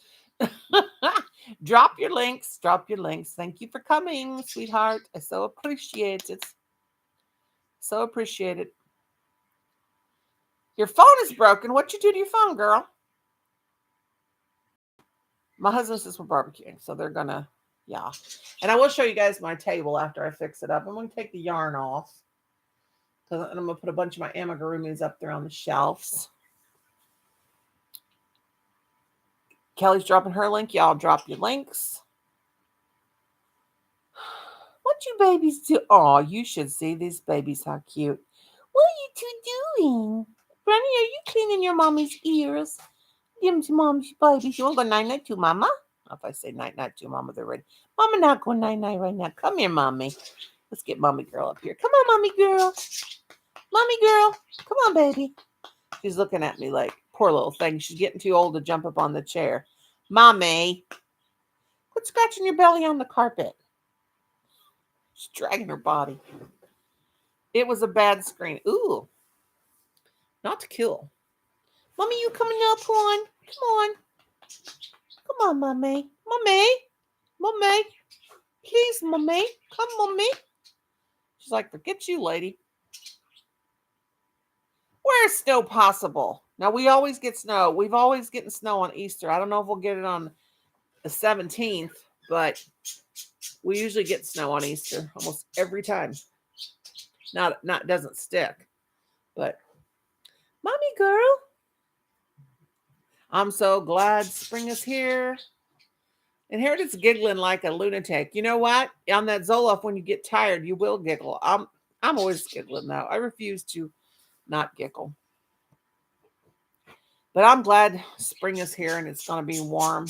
Drop your links. Drop your links. Thank you for coming, sweetheart. I so appreciate it. So appreciate it. Your phone is broken. What you do to your phone, girl? My husband says we're barbecuing, so they're gonna, yeah. And I will show you guys my table after I fix it up. I'm gonna take the yarn off. And I'm gonna put a bunch of my amigurumis up there on the shelves. Kelly's dropping her link. Y'all drop your links. What you babies do? Oh, you should see these babies. How cute. What are you two doing? Granny, are you cleaning your mommy's ears? Give them to mommy's babies. You want to go night-night to mama? If I say night-night to mama, they're ready. Mama not going night-night right now. Come here, mommy. Let's get mommy girl up here. Come on, mommy girl. Mommy girl. Come on, baby. She's looking at me like, poor little thing. She's getting too old to jump up on the chair. Mommy. Quit scratching your belly on the carpet. She's dragging her body. It was a bad screen. Ooh. Not to kill. Mommy, you coming up on? Come on. Come on, mommy. Mommy. Mommy. Please, mommy. Come, mommy. She's like, forget you, lady. Where's snow possible? Now, we always get snow. We've always getting snow on Easter. I don't know if we'll get it on the 17th, but we usually get snow on Easter almost every time. Not doesn't stick, but mommy girl. I'm so glad spring is here. And here it is giggling like a lunatic. You know what? On that Zoloft, when you get tired, you will giggle. I'm always giggling though. I refuse to not giggle. But I'm glad spring is here and it's going to be warm.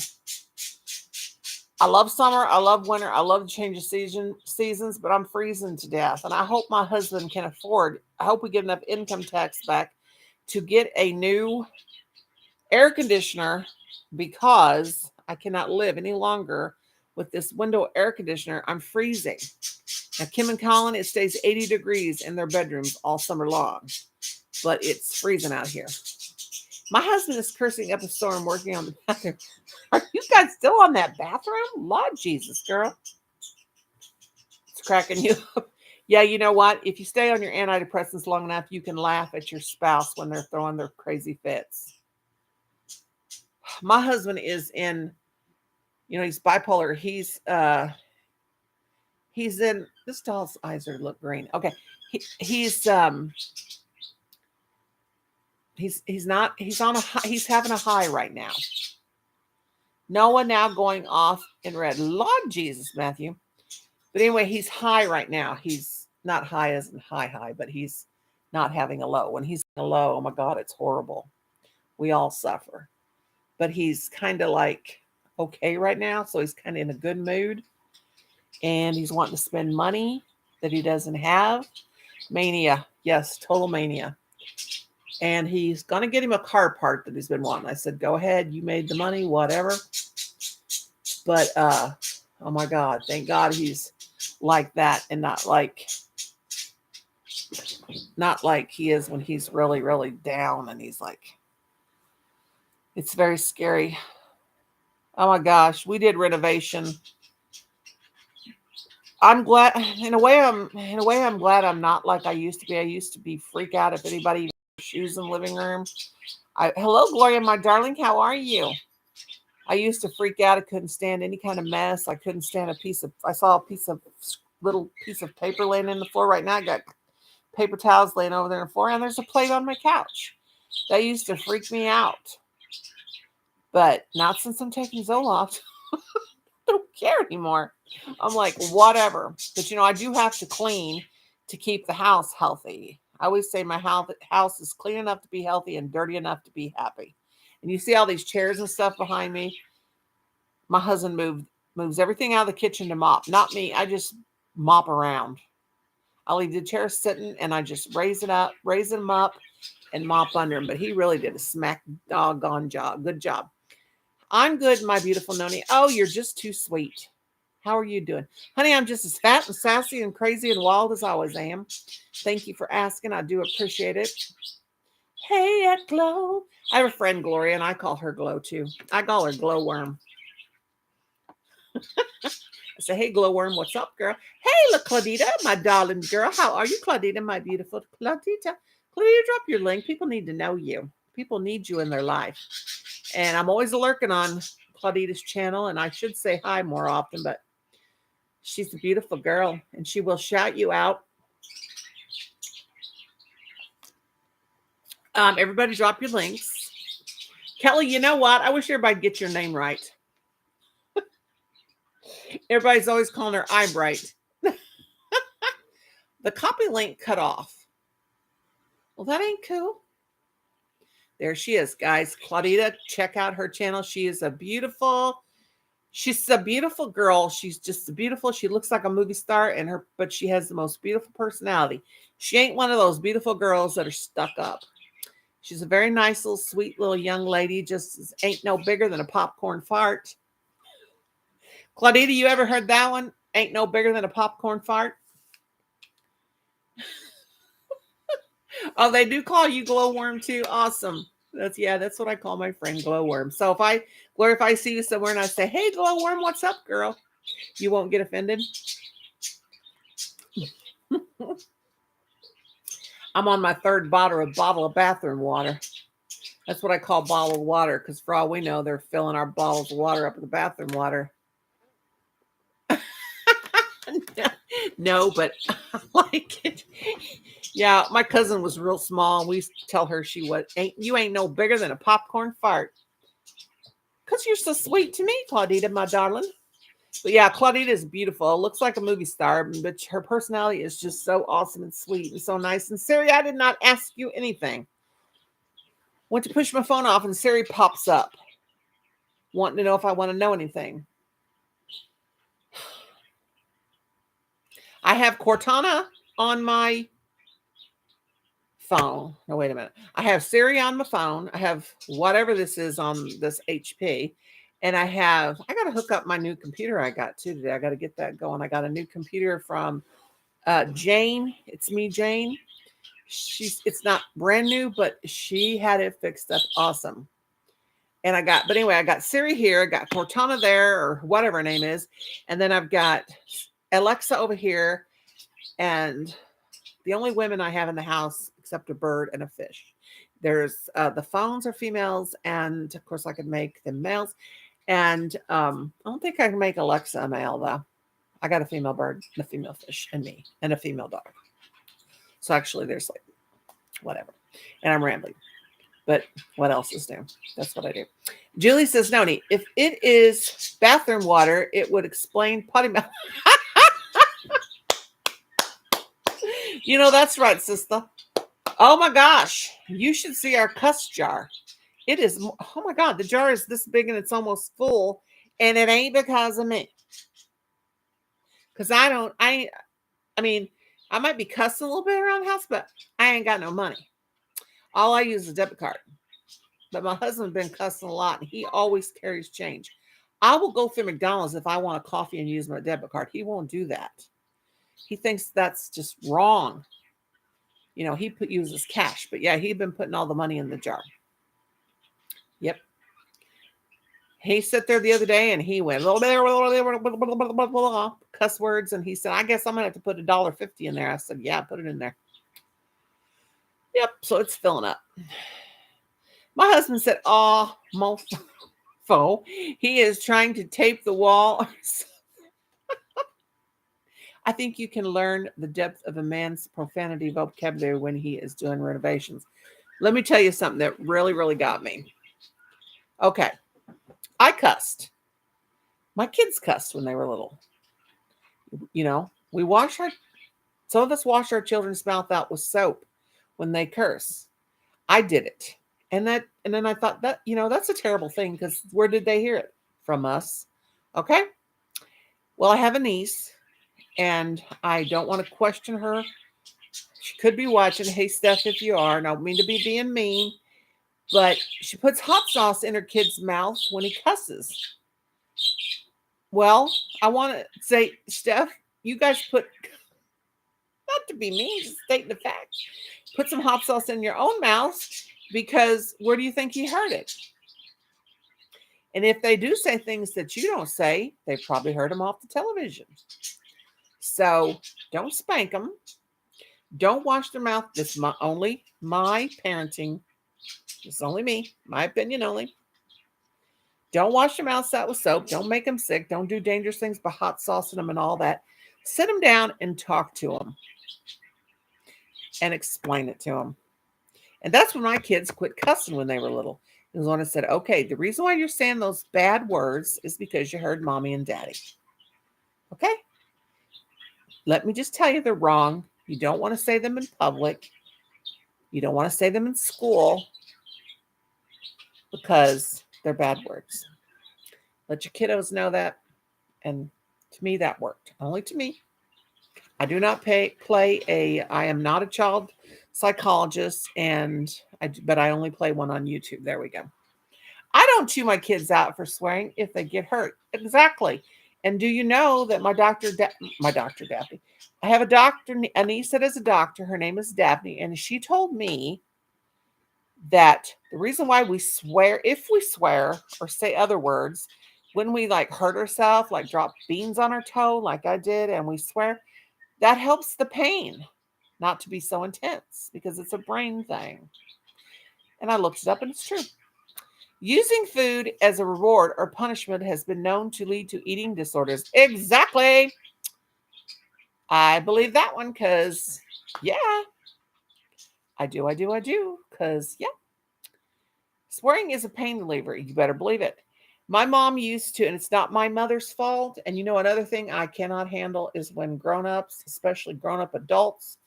I love summer. I love winter. I love the change of seasons, but I'm freezing to death. And I hope my husband can afford, I hope we get enough income tax back to get a new air conditioner because I cannot live any longer with this window air conditioner. I'm freezing. Now, Kim and Colin, it stays 80 degrees in their bedrooms all summer long, but it's freezing out here. My husband is cursing up a storm working on the bathroom. Are you guys still on that bathroom? Lord Jesus, girl. It's cracking you up. Yeah, you know what? If you stay on your antidepressants long enough, you can laugh at your spouse when they're throwing their crazy fits. My husband is in, he's bipolar. He's in, this doll's eyes look green. Okay. He's having a high right now. Noah now going off in red. Lord Jesus, Matthew. But anyway, he's high right now. He's not high as in high, but he's not having a low. When he's in a low, oh my God, it's horrible. We all suffer. But he's kind of like okay right now. So he's kind of in a good mood. And he's wanting to spend money that he doesn't have. Mania. Yes, total mania. And he's going to get him a car part that he's been wanting. I said, go ahead. You made the money, whatever. But, oh my God, thank God he's like that and not like he is when he's really, really down. And he's like, it's very scary. Oh my gosh, we did renovation. I'm glad in a way I'm glad I'm not like I used to be. I used to be freak out if anybody even shoes in the living room. Hello, Gloria, my darling. How are you? I used to freak out. I couldn't stand any kind of mess. I couldn't stand I saw a little piece of paper laying in the floor. Right now, I got paper towels laying over there on the floor, and there's a plate on my couch. That used to freak me out. But not since I'm taking Zoloft. I don't care anymore. I'm like, whatever. But I do have to clean to keep the house healthy. I always say my house is clean enough to be healthy and dirty enough to be happy. And you see all these chairs and stuff behind me. My husband moves everything out of the kitchen to mop. Not me. I just mop around. I'll leave the chairs sitting and I just raise them up and mop under them. But he really did a smack doggone job. Good job. I'm good, my beautiful Noni. Oh, you're just too sweet. How are you doing? Honey, I'm just as fat and sassy and crazy and wild as I always am. Thank you for asking. I do appreciate it. Hey, at Glow. I have a friend, Gloria, and I call her Glow, too. I call her Glowworm. I say, hey, Glowworm, what's up, girl? Hey, look, Claudita, my darling girl. How are you, Claudita, my beautiful Claudita? Claudita, drop your link. People need to know you. People need you in their life. And I'm always lurking on Claudita's channel, and I should say hi more often, but she's a beautiful girl, and she will shout you out. Everybody drop your links. Kelly, you know what? I wish everybody'd get your name right. Everybody's always calling her I'm Bright. The copy link cut off. Well, that ain't cool. There she is, guys. Claudita, check out her channel. She's a beautiful girl. She's just beautiful. She looks like a movie star, but she has the most beautiful personality. She ain't one of those beautiful girls that are stuck up. She's a very nice little sweet little young lady. Just ain't no bigger than a popcorn fart. Claudita, you ever heard that one? Ain't no bigger than a popcorn fart. Oh, they do call you Glowworm too. Awesome. That's what I call my friend Glowworm. So if I see you somewhere and I say, hey, Glowworm, what's up, girl? You won't get offended. I'm on my third bottle of bathroom water. That's what I call bottled water, because for all we know, they're filling our bottles of water up with the bathroom water. No, but I like it. Yeah, my cousin was real small. We used to tell her you ain't no bigger than a popcorn fart. Because you're so sweet to me, Claudita, my darling. But yeah, Claudita is beautiful. Looks like a movie star, but her personality is just so awesome and sweet and so nice. And Siri, I did not ask you anything. Went to push my phone off and Siri pops up, wanting to know if I want to know anything. I have Cortana on my phone. No, wait a minute. I have Siri on my phone. I have whatever this is on this HP. And I got to hook up my new computer I got too today. I got to get that going. I got a new computer from Jane. It's me, Jane. It's not brand new, but she had it fixed up awesome. And I got Siri here. I got Cortana there, or whatever her name is. And then I've got Alexa over here. And the only women I have in the house, except a bird and a fish. There's the phones are females. And of course I could make them males. And I don't think I can make Alexa a male though. I got a female bird, and a female fish, and me, and a female dog. So actually there's like whatever. And I'm rambling. But what else is new? That's what I do. Julie says, Noni, if it is bathroom water, it would explain potty mouth. That's right, sister. Oh my gosh. You should see our cuss jar. It is, oh my God, the jar is this big and it's almost full. And it ain't because of me. Because I might be cussing a little bit around the house, but I ain't got no money. All I use is a debit card. But my husband's been cussing a lot, and he always carries change. I will go through McDonald's if I want a coffee and use my debit card. He won't do that. He thinks that's just wrong. He uses cash. But yeah, he'd been putting all the money in the jar. Yep. He sat there the other day and he went cuss words, and he said, I guess I'm gonna have to put $1.50 in there. I said, yeah, put it in there. Yep, so it's filling up. My husband said, oh, most info. He is trying to tape the wall. I think you can learn the depth of a man's profanity vocabulary when he is doing renovations. Let me tell you something that really, really got me. Okay, I cussed. My kids cussed when they were little. We wash our some of us wash our children's mouth out with soap when they curse. I did it. And then I thought that, that's a terrible thing because where did they hear it? From us. Okay? Well, I have a niece and I don't want to question her. She could be watching. Hey, Steph, if you are, and I don't mean to be being mean, but she puts hot sauce in her kid's mouth when he cusses. Well, I want to say, Steph, you guys put, not to be mean, just stating the fact, put some hot sauce in your own mouth because where do you think he heard it? And if they do say things that you don't say, they probably heard them off the television. So don't spank them. Don't wash their mouth. This is only my parenting. It's only me, my opinion only. Don't wash your mouths out with soap. Don't make them sick. Don't do dangerous things by hot saucing them and all that. Sit them down and talk to them and explain it to them. And that's when my kids quit cussing when they were little. It was when I said, okay, the reason why you're saying those bad words is because you heard mommy and daddy. Okay? Let me just tell you they're wrong. You don't want to say them in public. You don't want to say them in school because they're bad words. Let your kiddos know that. And to me, that worked. Only to me. I do not I am not a child psychologist, but I only play one on YouTube. There we go. I don't chew my kids out for swearing if they get hurt. Exactly. And do you know that my doctor Daphne, I have a niece that is a doctor. Her name is Daphne. And she told me that the reason why we swear, if we swear or say other words, when we like hurt ourselves, like drop beans on our toe, like I did, and we swear, that helps the pain not to be so intense because it's a brain thing. And I looked it up and it's true. Using food as a reward or punishment has been known to lead to eating disorders. Exactly. I believe that one because, yeah, I do. Because, yeah, swearing is a pain reliever. You better believe it. My mom used to, and it's not my mother's fault. And another thing I cannot handle is when grown-ups, especially grown-up adults,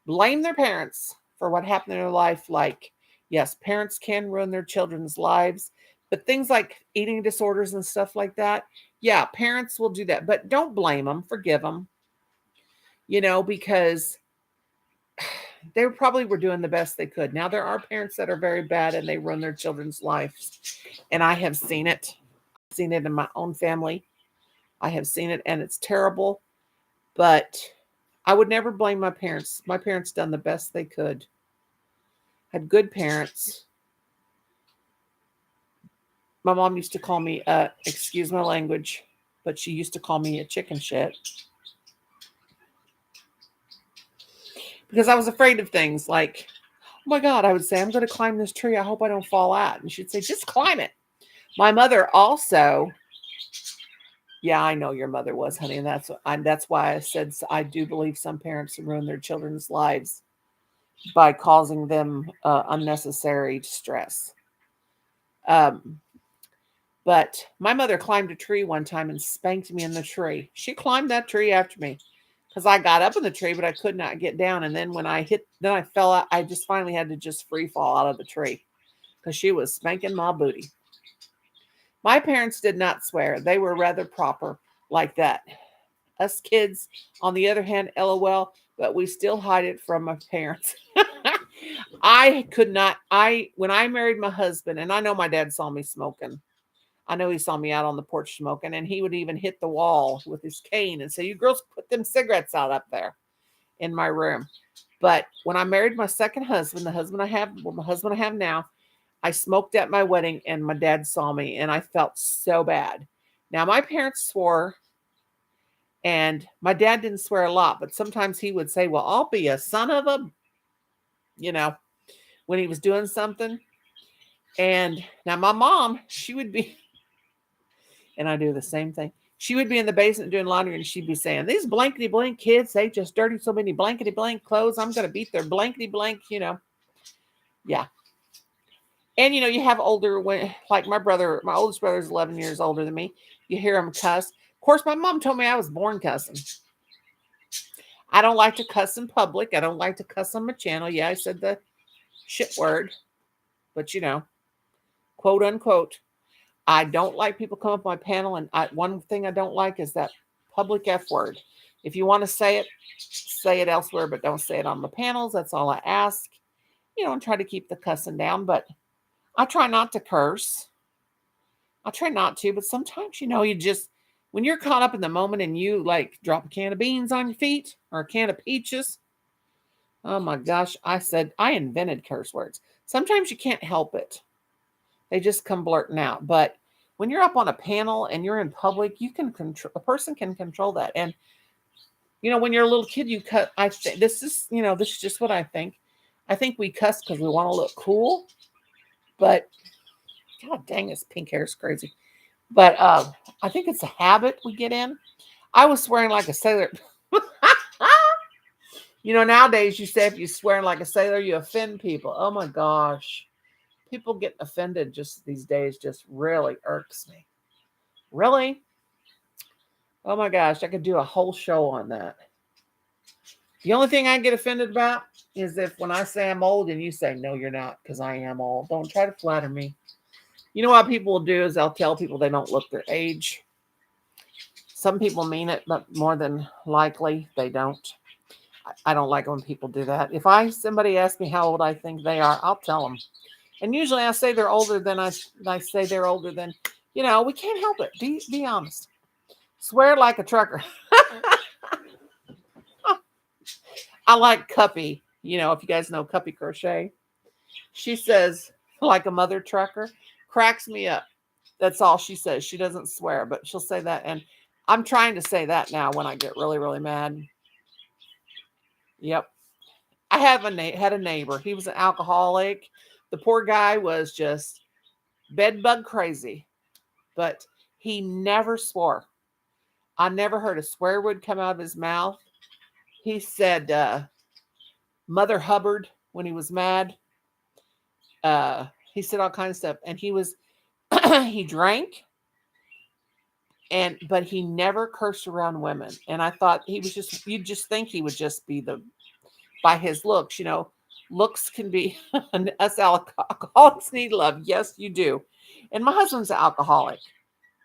blame their parents for what happened in their life. Like, yes, parents can ruin their children's lives, but things like eating disorders and stuff like that, yeah, parents will do that. But don't blame them, forgive them, because they probably were doing the best they could. Now, there are parents that are very bad and they ruin their children's lives. And I have seen it. I've seen it in my own family. I have seen it and it's terrible. But I would never blame my parents. My parents done the best they could. Had good parents. My mom used to call me, excuse my language, but she used to call me a chicken shit. Because I was afraid of things like, oh my God, I would say, I'm going to climb this tree. I hope I don't fall out. And she'd say, just climb it. My mother also, yeah, I know your mother was, honey. And that's why I said I do believe some parents ruin their children's lives by causing them unnecessary stress. But my mother climbed a tree one time and spanked me in the tree. She climbed that tree after me because I got up in the tree, but I could not get down. And then when I fell out. I just finally had to just free fall out of the tree because she was spanking my booty. My parents did not swear. They were rather proper like that. Us kids, on the other hand, LOL, but we still hide it from my parents. I could not. When I married my husband, and I know my dad saw me smoking. I know he saw me out on the porch smoking, and he would even hit the wall with his cane and say, you girls put them cigarettes out up there in my room. But when I married my second husband, the husband I have now, I smoked at my wedding and my dad saw me and I felt so bad. Now, my parents swore and my dad didn't swear a lot, but sometimes he would say, well, I'll be a son of a, when he was doing something. And now my mom, she would be, and I do the same thing. She would be in the basement doing laundry and she'd be saying, these blankety blank kids, they just dirty so many blankety blank clothes. I'm going to beat their blankety blank, Yeah. And, you have older, like my brother, my oldest brother is 11 years older than me. You hear him cuss. Of course, my mom told me I was born cussing. I don't like to cuss in public. I don't like to cuss on my channel. Yeah, I said the shit word, but quote unquote. I don't like people come up my panel, and one thing I don't like is that public F word. If you want to say it elsewhere, but don't say it on the panels. That's all I ask. And try to keep the cussing down, but I try not to curse. I try not to, but sometimes, you just, when you're caught up in the moment and you like drop a can of beans on your feet or a can of peaches. Oh my gosh. I invented curse words. Sometimes you can't help it. They just come blurting out. But when you're up on a panel and you're in public, a person can control that. And, when you're a little kid, you cut, this is just what I think. I think we cuss because we want to look cool, but God dang, this pink hair is crazy. But I think it's a habit we get in. I was swearing like a sailor. Nowadays you say if you're swearing like a sailor, you offend people. Oh my gosh. People get offended just these days just really irks me. Really? Oh my gosh, I could do a whole show on that. The only thing I get offended about is if when I say I'm old and you say, no, you're not, because I am old. Don't try to flatter me. You know what people will do is they'll tell people they don't look their age. Some people mean it, but more than likely they don't. I don't like when people do that. If somebody asks me how old I think they are, I'll tell them. And usually I say they're older than I say they're older than, we can't help it. Be honest. Swear like a trucker. I like Cuppy. If you guys know Cuppy Crochet, she says like a mother trucker, cracks me up. That's all she says. She doesn't swear, but she'll say that. And I'm trying to say that now when I get really, really mad. Yep. I had a neighbor. He was an alcoholic. The poor guy was just bedbug crazy, but he never swore. I never heard a swear word come out of his mouth. He said Mother Hubbard when he was mad. He said all kinds of stuff, and he was he drank, but he never cursed around women. And I thought he was just, you'd just think he would just be by his looks. Looks can be, us alcoholics need love. Yes, you do. And my husband's an alcoholic,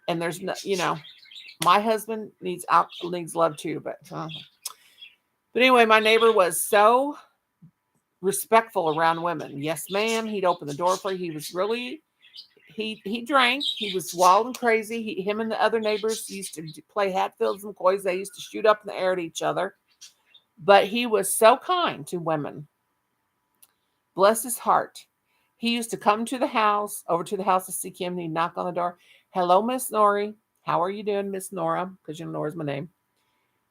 and there's no, my husband needs love too. But anyway, my neighbor was so respectful around women. Yes, ma'am. He'd open the door for you. He was really, he drank. He was wild and crazy. Him and the other neighbors used to play Hatfields and McCoys. They used to shoot up in the air at each other. But he was so kind to women. Bless his heart. He used to come over to the house to see Kim, and he'd knock on the door. Hello, Miss Nori. How are you doing, Miss Nora? Because Nora's my name.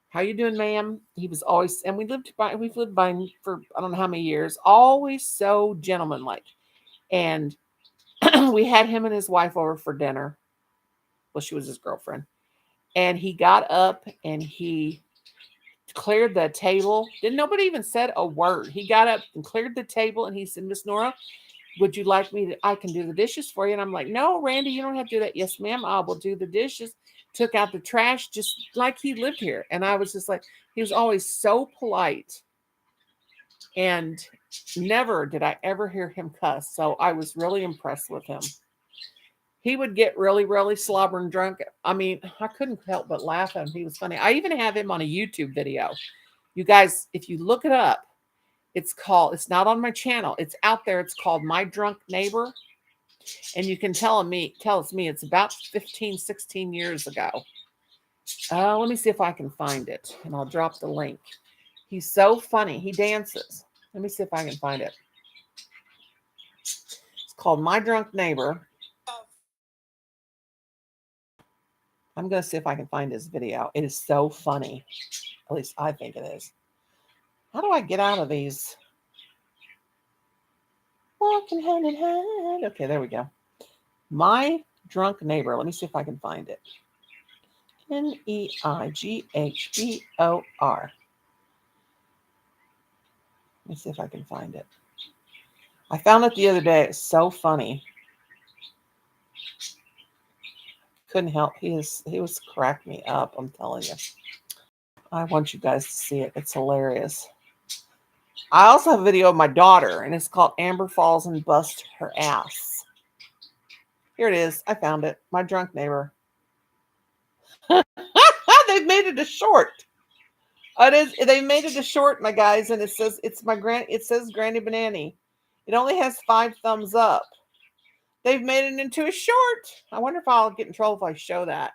How you doing, ma'am? He was always, and we've lived by him for I don't know how many years. Always so gentlemanlike. And we had him and his wife over for dinner. Well, she was his girlfriend. And he got up and he cleared the table. Nobody even said a word. He got up and cleared the table, and he said, Miss Nora, would you like me I can do the dishes for you? And I'm like, no, Randy, you don't have to do that. Yes, ma'am, I will do the dishes. Took out the trash just like he lived here. And I was just like, he was always so polite. And never did I ever hear him cuss. So I was really impressed with him. He would get really, really slobbering drunk. I mean, I couldn't help but laugh at him. He was funny. I even have him on a YouTube video. You guys, if you look it up, it's not on my channel. It's out there. It's called My Drunk Neighbor. And you can tell it's me. It's about 15, 16 years ago. Let me see if I can find it. And I'll drop the link. He's so funny. He dances. Let me see if I can find it. It's called My Drunk Neighbor. I'm going to see if I can find this video. It is so funny. At least I think it is. How do I get out of these? Walking hand in hand. Okay, there we go. My drunk neighbor. Let me see if I can find it. Neighbor. Let me see if I can find it. I found it the other day. It's so funny. Couldn't help. He was cracked me up. I'm telling you. I want you guys to see it. It's hilarious. I also have a video of my daughter, and it's called Amber Falls and Bust Her Ass. Here it is. I found it. My drunk neighbor. They've made it a short. It is. They made it a short, my guys, and it says it's my grand. It says Granny Banani. It only has 5 thumbs up. They've made it into a short. I wonder if I'll get in trouble if I show that.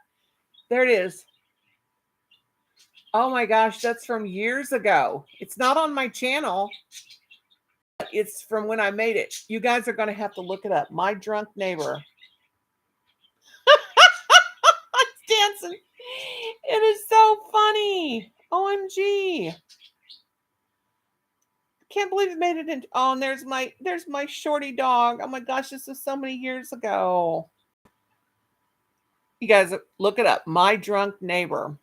There it is. Oh my gosh, that's from years ago. It's not on my channel. It's from when I made it. You guys are going to have to look it up. My drunk neighbor. It's dancing. It is so funny. OMG. Can't believe it made it in. Oh, and there's my shorty dog. Oh my gosh, this was so many years ago. You guys look it up. My drunk neighbor.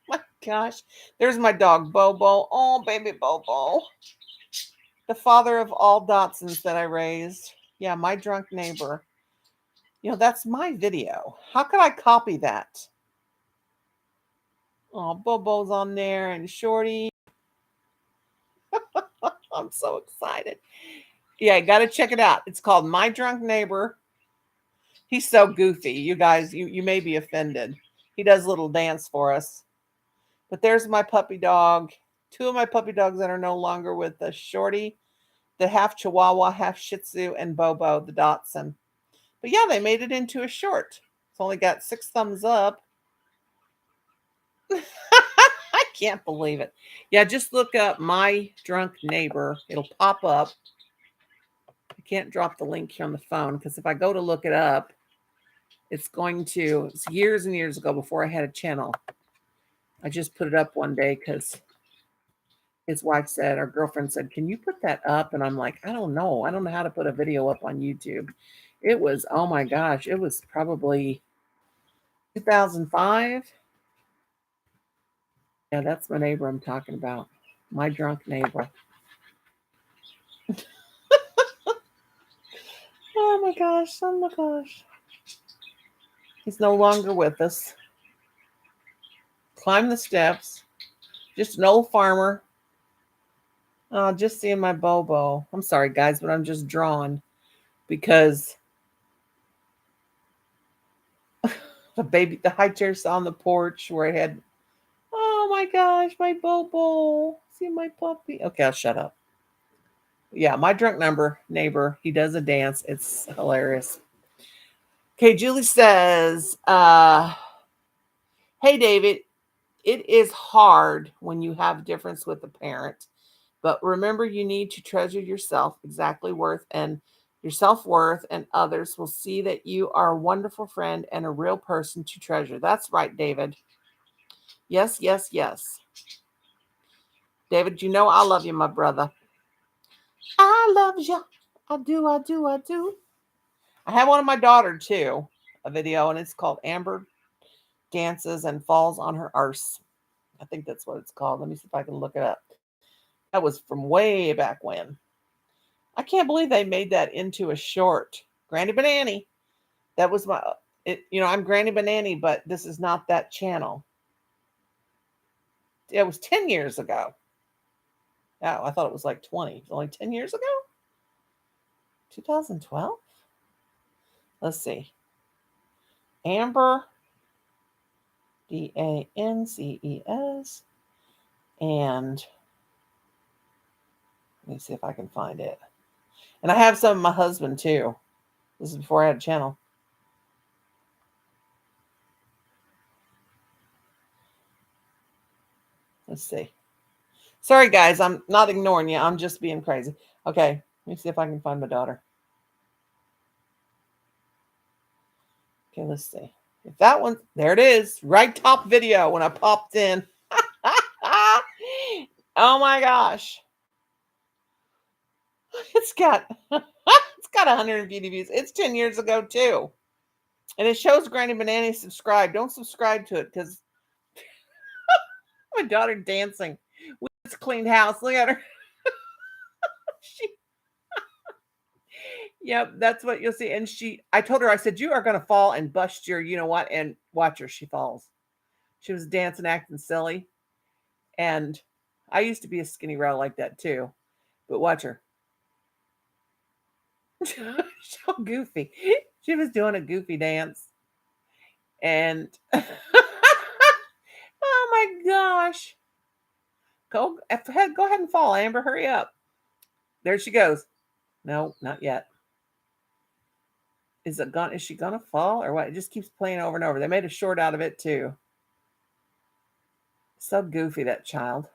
My gosh. There's my dog, Bobo. Oh, baby Bobo. The father of all Dotsons that I raised. Yeah, my drunk neighbor. You know, that's my video. How could I copy that? Oh, Bobo's on there and Shorty. I'm so excited. Yeah, got to check it out. It's called My Drunk Neighbor. He's so goofy. You guys, you may be offended. He does a little dance for us. But there's my puppy dog. 2 of my puppy dogs that are no longer with us. Shorty, the half Chihuahua, half Shih Tzu, and Bobo, the Dotson. But yeah, they made it into a short. It's only got 6 thumbs up. I can't believe it. Yeah, just look up My Drunk Neighbor. It'll pop up. I can't drop the link here on the phone because if I go to look it up, it's years and years ago before I had a channel. I just put it up one day because his wife said, our girlfriend said, can you put that up? And I'm like, I don't know. I don't know how to put a video up on YouTube. It was, oh my gosh, it was probably 2005. Yeah, that's my neighbor I'm talking about. My drunk neighbor. Oh my gosh. Oh my gosh. He's no longer with us. Climb the steps. Just an old farmer. Oh, just seeing my Bobo. I'm sorry, guys, but I'm just drawn because the high chair's on the porch where I had, oh my gosh, my Bobo. See my puppy. Okay, I'll shut up. Yeah, my drunk neighbor, he does a dance. It's hilarious. Okay, Julie says, hey, David, it is hard when you have difference with a parent, but remember you need to treasure yourself, your self-worth, and others will see that you are a wonderful friend and a real person to treasure. That's right, David. Yes, yes, yes. David, you know I love you, my brother. I love you. I do, I do, I do. I have one of my daughter too, a video, and it's called Amber Dances and Falls on Her Arse. I think that's what it's called. Let me see if I can look it up. That was from way back when. I can't believe they made that into a short. Granny Banani. That was I'm Granny Banani, but this is not that channel. It was 10 years ago. Oh, I thought it was like 20. It was only 10 years ago? 2012? Let's see. Amber, Dances, and let me see if I can find it. And I have some of my husband too. This is before I had a channel. Let's see. Sorry, guys. I'm not ignoring you. I'm just being crazy. Okay. Let me see if I can find my daughter. Okay, let's see. If that one, there it is. Right top video when I popped in. Oh my gosh. It's got it's got 150 views. It's 10 years ago too. And it shows Granny Banana subscribed. Don't subscribe to it because my daughter dancing. We just cleaned house. Look at her. She, yep, that's what you'll see. And I told her, I said, you are going to fall and bust your, you know what? And watch her. She falls. She was dancing, acting silly. And I used to be a skinny row like that too. But watch her. So goofy. She was doing a goofy dance. And oh my gosh. Go ahead, go ahead and fall, Amber. Hurry up. There she goes. No, not yet. Is she gonna fall or what? It just keeps playing over and over. They made a short out of it too. So goofy, that child.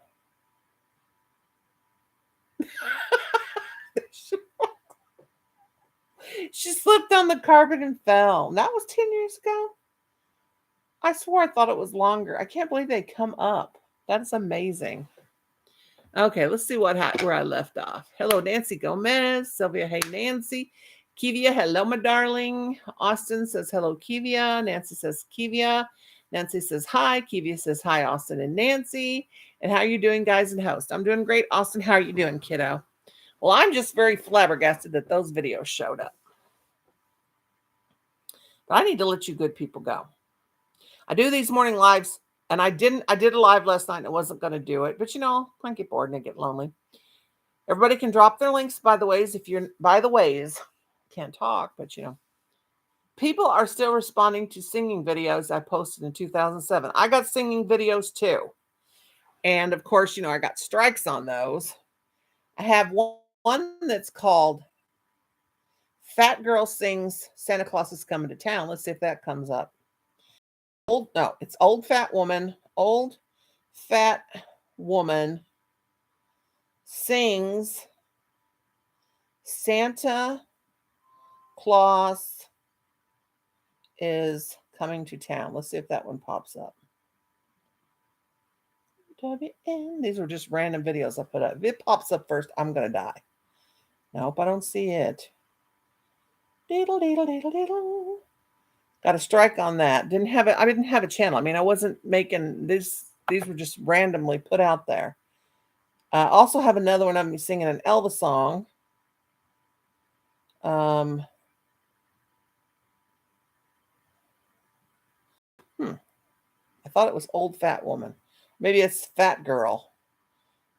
She slipped on the carpet and fell. That was 10 years ago. I swore I thought it was longer. I can't believe they come up. That's amazing. Okay, let's see where I left off. Hello, Nancy Gomez. Sylvia, hey, Nancy. Kivia, hello, my darling. Austin says hello, Kivia. Nancy says Kivia. Nancy says hi. Kivia says hi, Austin and Nancy. And how are you doing, guys and host? I'm doing great. Austin, how are you doing, kiddo? Well, I'm just very flabbergasted that those videos showed up. But I need to let you good people go. I do these morning lives, and I did a live last night and I wasn't going to do it. But, I get bored and I get lonely. Everybody can drop their links, by the ways, can't talk, but, people are still responding to singing videos I posted in 2007. I got singing videos too. And, of course, I got strikes on those. I have one that's called Fat Girl Sings Santa Claus is Coming to Town. Let's see if that comes up. It's Old Fat Woman. Old Fat Woman sings Santa Claus is coming to town. Let's see if that one pops up. These were just random videos I put up. If it pops up first, I'm going to die. Nope, I don't see it. Diddle, diddle, diddle, diddle. Got a strike on that. I didn't have a channel. I mean, I wasn't making this. These were just randomly put out there. I also have another one of me singing an Elvis song. I thought it was Old Fat Woman. Maybe it's Fat Girl.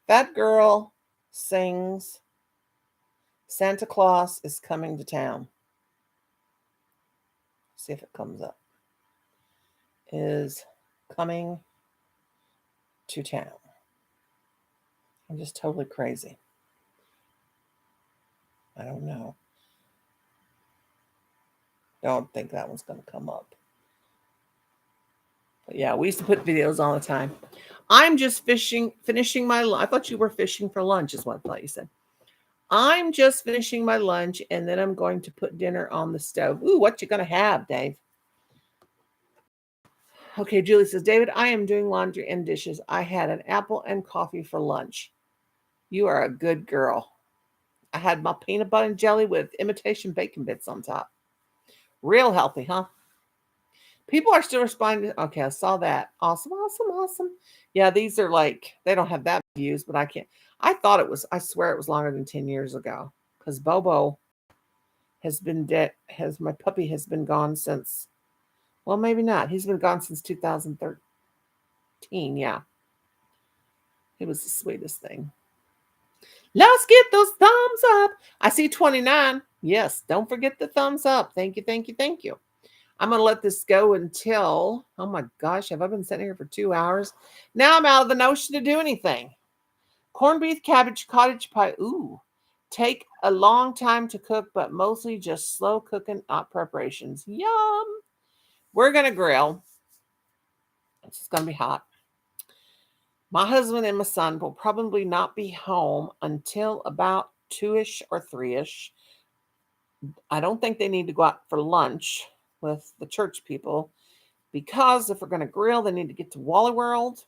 Fat Girl sings Santa Claus is Coming to Town. See if it comes up. Is coming to town. I'm just totally crazy. I don't know. Don't think that one's going to come up. But yeah, we used to put videos all the time. I'm just finishing my lunch. I thought you were fishing for lunch is what I thought you said. I'm just finishing my lunch and then I'm going to put dinner on the stove. Ooh, what you going to have, Dave? Okay, Julie says, David, I am doing laundry and dishes. I had an apple and coffee for lunch. You are a good girl. I had my peanut butter and jelly with imitation bacon bits on top. Real healthy, huh? People are still responding. Okay, I saw that. Awesome, awesome, awesome. Yeah, these are they don't have that views, but I can't. I swear it was longer than 10 years ago because Bobo has been dead. My puppy has been gone since, well, maybe not. He's been gone since 2013. Yeah. It was the sweetest thing. Let's get those thumbs up. I see 29. Yes, don't forget the thumbs up. Thank you, thank you, thank you. I'm going to let this go until, oh my gosh, have I been sitting here for 2 hours? Now I'm out of the notion to do anything. Corned beef, cabbage, cottage pie. Ooh, take a long time to cook, but mostly just slow cooking, not preparations. Yum. We're going to grill. It's going to be hot. My husband and my son will probably not be home until about 2-ish or 3-ish. I don't think they need to go out for lunch with the church people because if we're going to grill, they need to get to Wally World.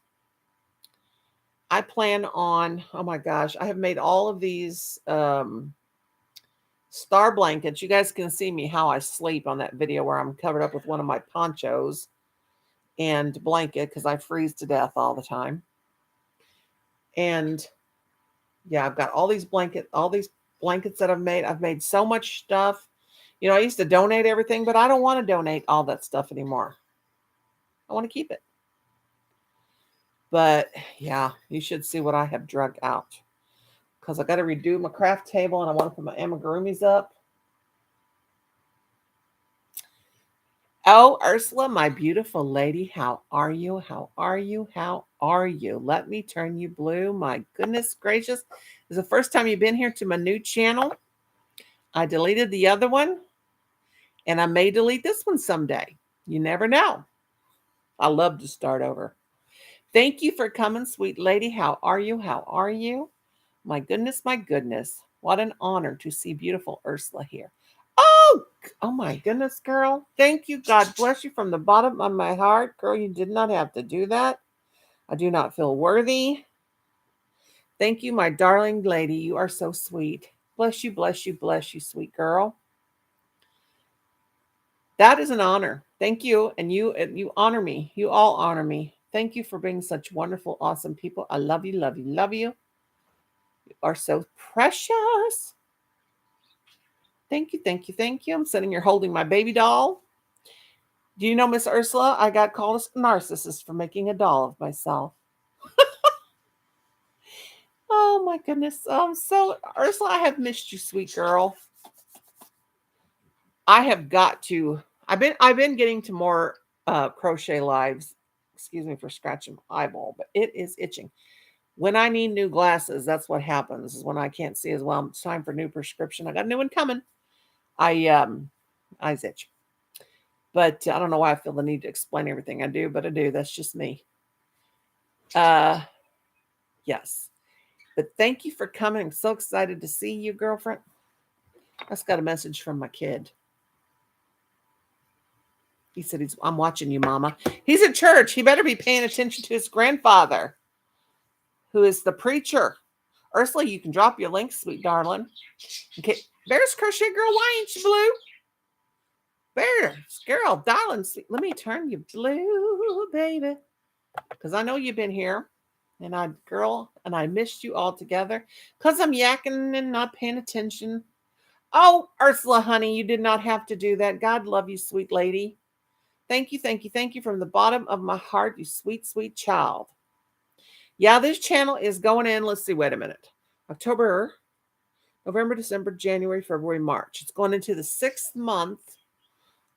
I plan on, oh my gosh, I have made all of these Star blankets. You guys can see me how I sleep on that video where I'm covered up with one of my ponchos and blanket because I freeze to death all the time. And yeah, I've got all these blankets that I've made. I've made so much stuff. You know, I used to donate everything, but I don't want to donate all that stuff anymore. I want to keep it. But yeah, you should see what I have drug out. Because I got to redo my craft table and I want to put my amigurumis up. Oh, Ursula, my beautiful lady, how are you? How are you? How are you? Let me turn you blue. My goodness gracious. This is the first time you've been here to my new channel. I deleted the other one, and I may delete this one someday. You never know. I love to start over. Thank you for coming, sweet lady. How are you? How are you? My goodness, my goodness. What an honor to see beautiful Ursula here. Oh my goodness, girl. Thank you. God bless you from the bottom of my heart. Girl, you did not have to do that. I do not feel worthy. Thank you, my darling lady. You are so sweet. Bless you, bless you, bless you, sweet girl. That is an honor. Thank you. And you honor me. You all honor me. Thank you for being such wonderful, awesome people. I love you, love you, love you. You are so precious. Thank you, thank you, thank you. I'm sitting here holding my baby doll. Do you know, Miss Ursula, I got called a narcissist for making a doll of myself. Oh my goodness. So Ursula, I have missed you, sweet girl. I have got to. I've been getting to more crochet lives. Excuse me for scratching my eyeball, but it is itching. When I need new glasses, that's what happens. Is when I can't see as well. It's time for new prescription. I got a new one coming. Eyes itch. But I don't know why I feel the need to explain everything I do, but I do. That's just me. Yes. But thank you for coming. I'm so excited to see you, girlfriend. I just got a message from my kid. He said, I'm watching you, Mama. He's at church. He better be paying attention to his grandfather, who is the preacher. Ursula, you can drop your link, sweet darling. Okay. There's Crochet Girl. Why ain't you blue? There's girl, darling. Let me turn you blue, baby. Because I know you've been here. And I missed you all together. Because I'm yakking and not paying attention. Oh, Ursula, honey, you did not have to do that. God love you, sweet lady. Thank you, thank you, thank you from the bottom of my heart, you sweet, sweet child. Yeah, this channel is going in. Let's see, wait a minute. October, November, December, January, February, March. It's going into the 6th month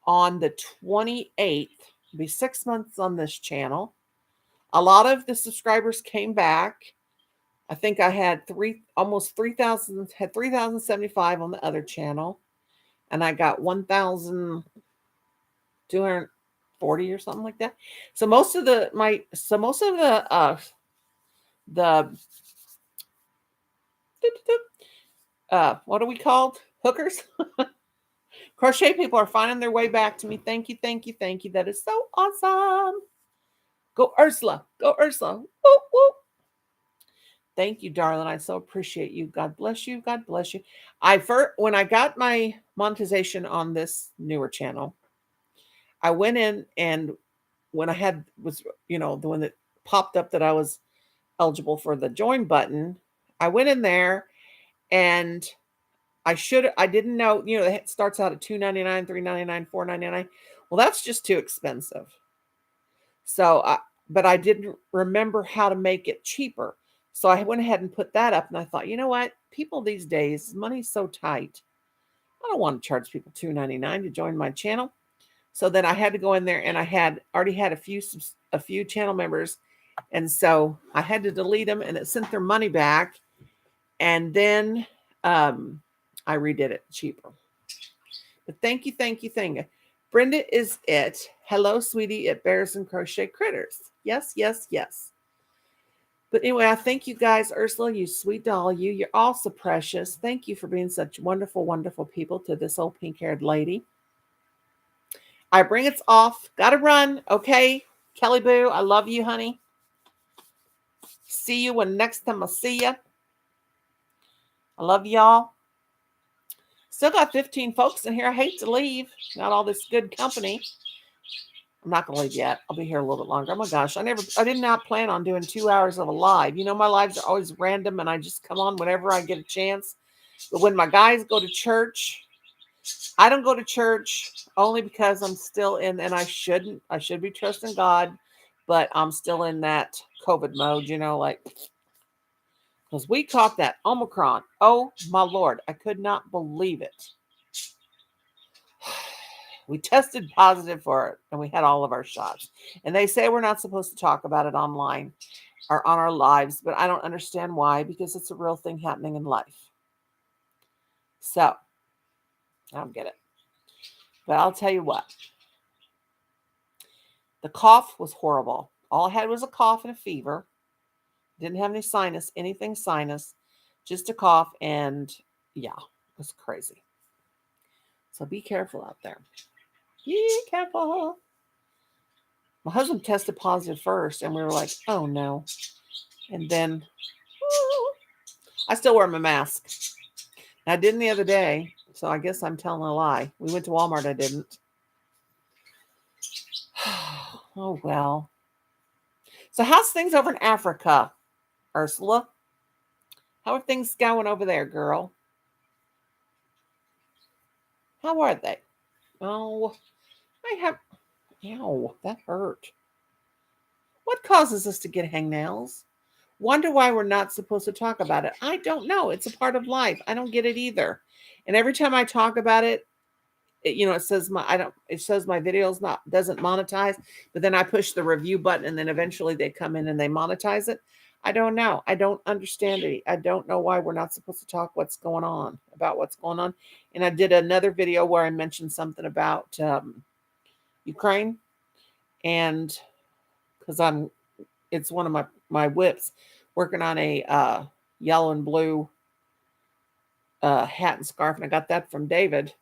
on the 28th. It'll be 6 months on this channel. A lot of the subscribers came back. I think I had almost 3,000, had 3,075 on the other channel. And I got 1,240 or something like that. So most of the what are we called? Hookers? Crochet people are finding their way back to me. Thank you, thank you, thank you. That is so awesome. Go Ursula. Go Ursula. Woo, woo. Thank you, darling. I so appreciate you. God bless you. God bless you. When I got my monetization on this newer channel, I went in and when the one that popped up that I was eligible for the join button, I went in there and I didn't know, it starts out at $2.99, $3.99, $4.99. Well, that's just too expensive. But I didn't remember how to make it cheaper. So I went ahead and put that up and I thought, you know what? People these days, money's so tight. I don't want to charge people $2.99 to join my channel. So then I had to go in there and I already had a few channel members. And so I had to delete them and it sent their money back. And then I redid it cheaper. But thank you, thank you, thank you. Brenda is it. Hello, sweetie, at Bears and Crochet Critters. Yes, yes, yes. But anyway, I thank you guys, Ursula, you sweet doll, you're all so precious. Thank you for being such wonderful, wonderful people to this old pink-haired lady. I bring it's off. Gotta run. Okay. Kelly Boo, I love you, honey. See you when next time I see you. I love y'all. Still got 15 folks in here. I hate to leave. Not all this good company. I'm not gonna leave yet. I'll be here a little bit longer. Oh my gosh, I did not plan on doing 2 hours of a live. You know, my lives are always random, and I just come on whenever I get a chance. But when my guys go to church, I don't go to church only because I'm still in, and I shouldn't. I should be trusting God, but I'm still in that COVID mode. You know, like because we caught that Omicron. Oh my Lord, I could not believe it. We tested positive for it, and we had all of our shots. And they say we're not supposed to talk about it online or on our lives, but I don't understand why, because it's a real thing happening in life. So, I don't get it. But I'll tell you what, the cough was horrible. All I had was a cough and a fever. Didn't have any sinus, anything sinus, just a cough. And yeah, it was crazy. So be careful out there. Be careful. My husband tested positive first, and we were like, oh no. And then I still wear my mask. I didn't the other day, so I guess I'm telling a lie. We went to Walmart, I didn't. Oh, well. So how's things over in Africa, Ursula? How are things going over there, girl? How are they? Oh, I have... Ow, that hurt. What causes us to get hangnails? Wonder why we're not supposed to talk about it. I don't know. It's a part of life. I don't get it either. And every time I talk about it, it says it says my video's not doesn't monetize, but then I push the review button and then eventually they come in and they monetize it. I don't know. I don't understand it. I don't know why we're not supposed to talk about what's going on. And I did another video where I mentioned something about Ukraine, and because it's one of my whips working on a yellow and blue hat and scarf, and I got that from David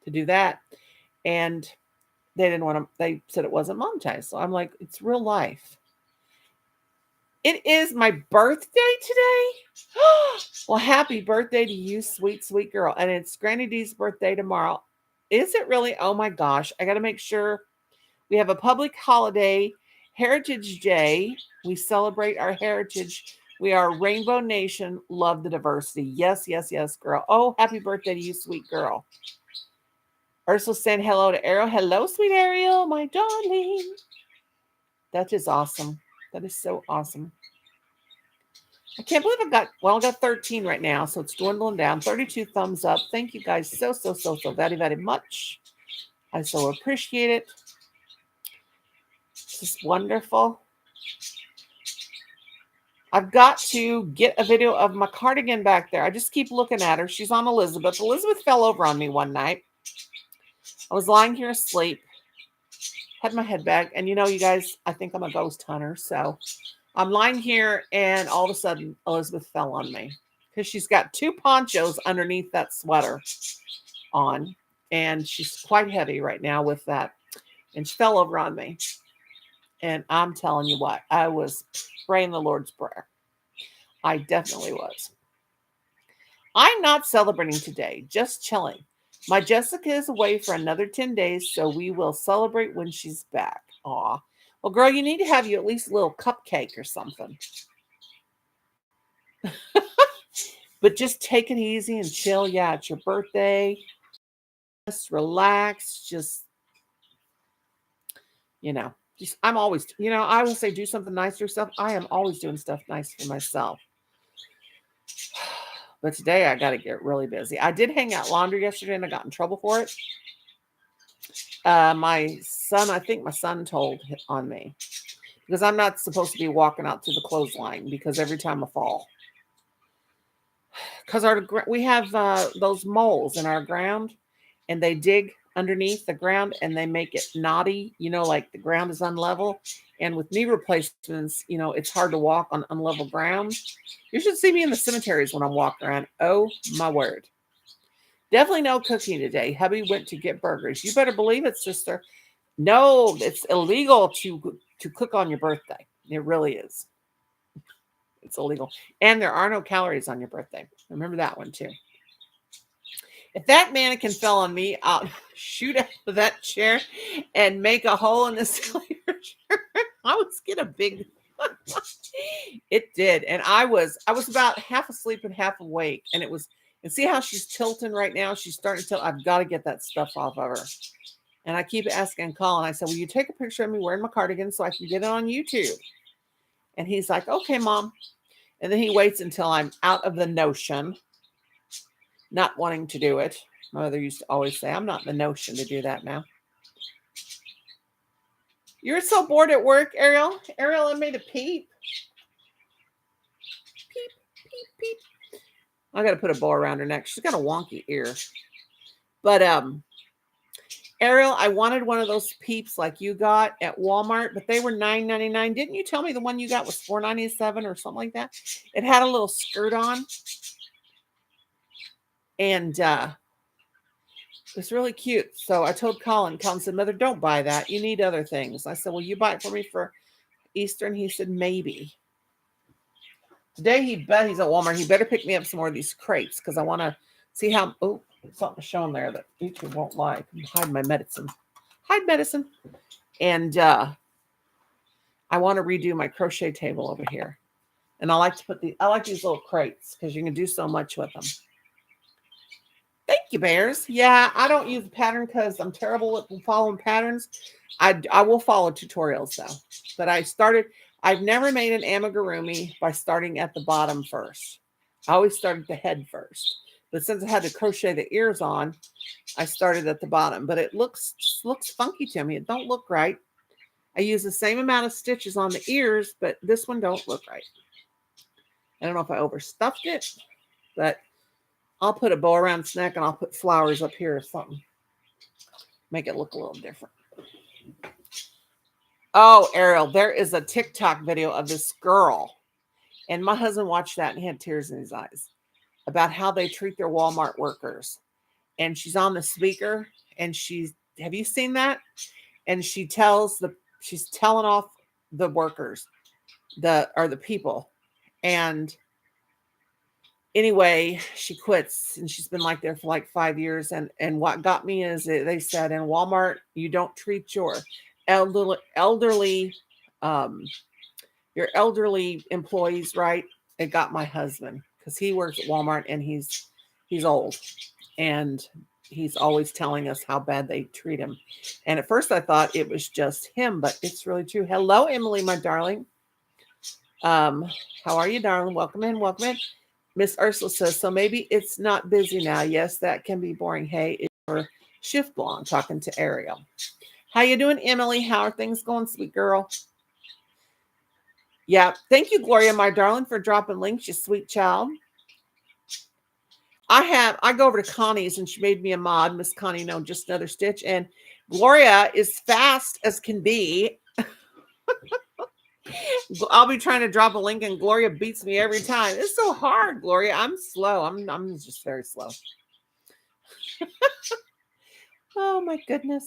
to do that. And they didn't want to, they said it wasn't monetized. So I'm like, it's real life. It is my birthday today. Well, happy birthday to you, sweet, sweet girl. And it's Granny D's birthday tomorrow. Is it really? Oh my gosh. I got to make sure we have a public holiday, Heritage Day. We celebrate our heritage. We are Rainbow Nation. Love the diversity. Yes, yes, yes, girl. Oh, happy birthday to you, sweet girl. Ursula saying hello to Ariel. Hello, sweet Ariel, my darling. That is awesome. That is so awesome. I can't believe I got 13 right now, so it's dwindling down. 32 thumbs up. Thank you guys so very, very much. I so appreciate it. It's just wonderful. I've got to get a video of my cardigan back there. I just keep looking at her. She's on Elizabeth. Elizabeth fell over on me one night. I was lying here asleep, had my head back, and you guys, I think I'm a ghost hunter, so I'm lying here, and all of a sudden, Elizabeth fell on me because she's got two ponchos underneath that sweater on, and she's quite heavy right now with that, and she fell over on me. And I'm telling you what, I was praying the Lord's Prayer. I definitely was. I'm not celebrating today, just chilling. My Jessica is away for another 10 days, so we will celebrate when she's back. Aw. Well, girl, you need to have you at least a little cupcake or something. But just take it easy and chill. Yeah, it's your birthday. Just relax. Just, I'm always, I will say do something nice for yourself. I am always doing stuff nice for myself. But today I got to get really busy. I did hang out laundry yesterday and I got in trouble for it. I think my son told on me because I'm not supposed to be walking out to the clothesline because every time I fall. Because we have those moles in our ground and they dig underneath the ground and they make it knotty, like the ground is unlevel. And with knee replacements, it's hard to walk on unlevel ground. You should see me in the cemeteries when I'm walking around. Oh, my word. Definitely no cooking today. Hubby went to get burgers. You better believe it, sister. No, it's illegal to cook on your birthday. It really is. It's illegal. And there are no calories on your birthday. Remember that one too. If that mannequin fell on me, I'll shoot out of that chair and make a hole in the ceiling. I was get a big. It did, and I was about half asleep and half awake, and it was. And see how she's tilting right now? She's starting to tilt. I've got to get that stuff off of her. And I keep asking Colin. I said, "Will you take a picture of me wearing my cardigan so I can get it on YouTube?" And he's like, "Okay, Mom." And then he waits until I'm out of the notion, not wanting to do it. My mother used to always say, "I'm not in the notion to do that now." You're so bored at work, Ariel. Ariel, I made a peep. Peep, peep, peep. I got to put a bow around her neck. She's got a wonky ear. But Ariel, I wanted one of those peeps like you got at Walmart, but they were $9.99. Didn't you tell me the one you got was $4.97 or something like that? It had a little skirt on, and it was really cute. So I told Colin. Colin said, "Mother, don't buy that. You need other things." I said, "Well, you buy it for me for Easter?" And he said, "Maybe." Today he's at Walmart. He better pick me up some more of these crepes because I want to see how. Oh, something's showing there that YouTube won't like. Hide my medicine. Hide medicine. And I want to redo my crochet table over here. And I like to put I like these little crates because you can do so much with them. Thank you, bears. Yeah, I don't use the pattern because I'm terrible at following patterns. I will follow tutorials though. But I've never made an amigurumi by starting at the bottom first. I always started the head first. But since I had to crochet the ears on, I started at the bottom. But it looks funky to me. It don't look right. I use the same amount of stitches on the ears, but this one don't look right. I don't know if I overstuffed it, but I'll put a bow around its neck and I'll put flowers up here or something. Make it look a little different. Oh, Ariel, there is a TikTok video of this girl. And my husband watched that and he had tears in his eyes about how they treat their Walmart workers. And she's on the speaker and have you seen that? And she's telling off the workers, the people. And anyway, she quits and she's been like there for like 5 years. And what got me is they said in Walmart, you don't treat your elderly employees right. It got my husband because he works at Walmart and he's old and he's always telling us how bad they treat him. And at first I thought it was just him, but it's really true. Hello, Emily, my darling. How are you, darling? Welcome in. Miss Ursula says, so maybe it's not busy now. Yes, that can be boring. Hey, it's your shift long. Talking to Ariel. How you doing, Emily? How are things going, sweet girl? Yeah, thank you, Gloria, my darling, for dropping links, you sweet child. I go over to Connie's and she made me a mod. Miss Connie, no, just another stitch. And Gloria is fast as can be. I'll be trying to drop a link and Gloria beats me every time. It's so hard, Gloria. I'm slow. I'm just very slow. Oh my goodness.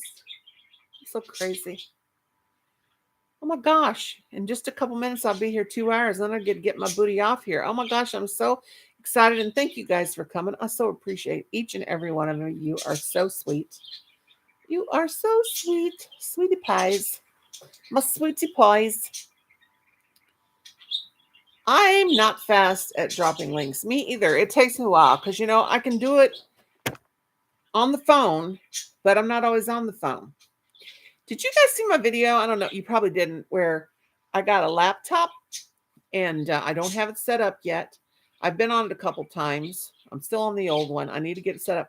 I'm so crazy. Oh my gosh. In just a couple minutes, I'll be here 2 hours. Then I get my booty off here. Oh my gosh. I'm so excited. And thank you guys for coming. I so appreciate each and every one of you. You are so sweet. You are so sweet. Sweetie pies. My sweetie pies. I'm not fast at dropping links. Me either. It takes me a while because, I can do it on the phone, but I'm not always on the phone. Did you guys see my video? I don't know. You probably didn't, where I got a laptop and I don't have it set up yet. I've been on it a couple times. I'm still on the old one. I need to get it set up.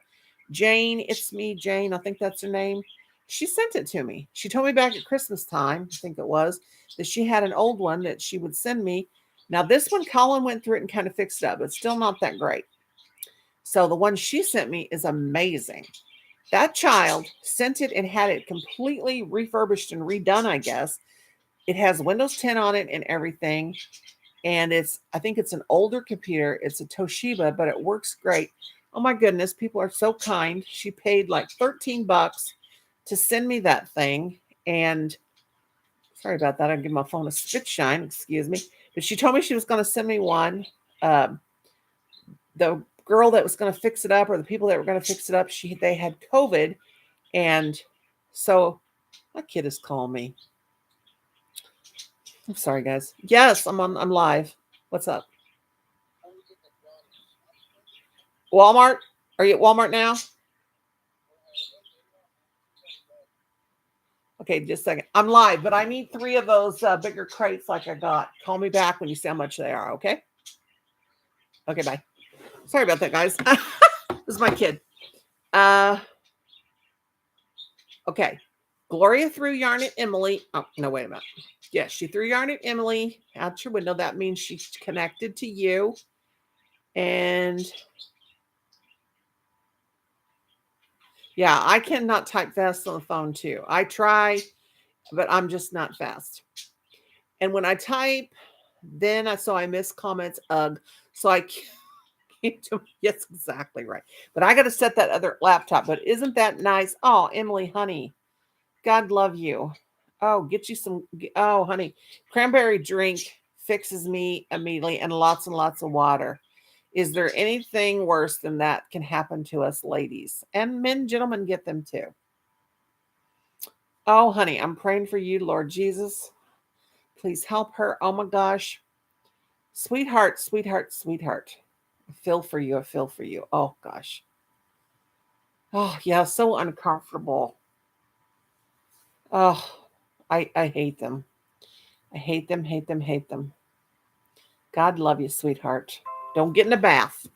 Jane, it's me, Jane. I think that's her name. She sent it to me. She told me back at Christmas time, I think it was, that she had an old one that she would send me. Now, this one, Colin went through it and kind of fixed it up. It's still not that great. So the one she sent me is amazing. That child sent it and had it completely refurbished and redone, I guess. It has Windows 10 on it and everything. And I think it's an older computer. It's a Toshiba, but it works great. Oh my goodness, people are so kind. She paid like $13 to send me that thing. And sorry about that. I'll give my phone a spit shine. Excuse me. But she told me she was going to send me one. The girl that was going to fix it up, or the people that were going to fix it up, they had COVID. And so my kid is calling me. I'm sorry, guys. Yes, I'm live. What's up? Walmart? Are you at Walmart now? Okay, just a second. I'm live, but I need 3 of those bigger crates like I got. Call me back when you see how much they are, okay? Okay, bye. Sorry about that, guys. This is my kid. Okay. Gloria threw yarn at Emily. Oh, no, wait a minute. Yes, she threw yarn at Emily out your window. That means she's connected to you. And yeah, I cannot type fast on the phone too. I try, but I'm just not fast. And when I type, then I miss comments. So I can't do. Yes, exactly right. But I got to set that other laptop. But isn't that nice? Oh, Emily, honey, God love you. Oh, get you some. Oh, honey, cranberry drink fixes me immediately, and lots of water. Is there anything worse than that can happen to us ladies? And men, gentlemen get them too. Oh, honey, I'm praying for you, Lord Jesus. Please help her. Oh my gosh. Sweetheart, sweetheart, sweetheart. I feel for you. I feel for you. Oh gosh. Oh yeah, so uncomfortable. Oh, I hate them. I hate them, hate them, hate them. God love you, sweetheart. Don't get in a bath.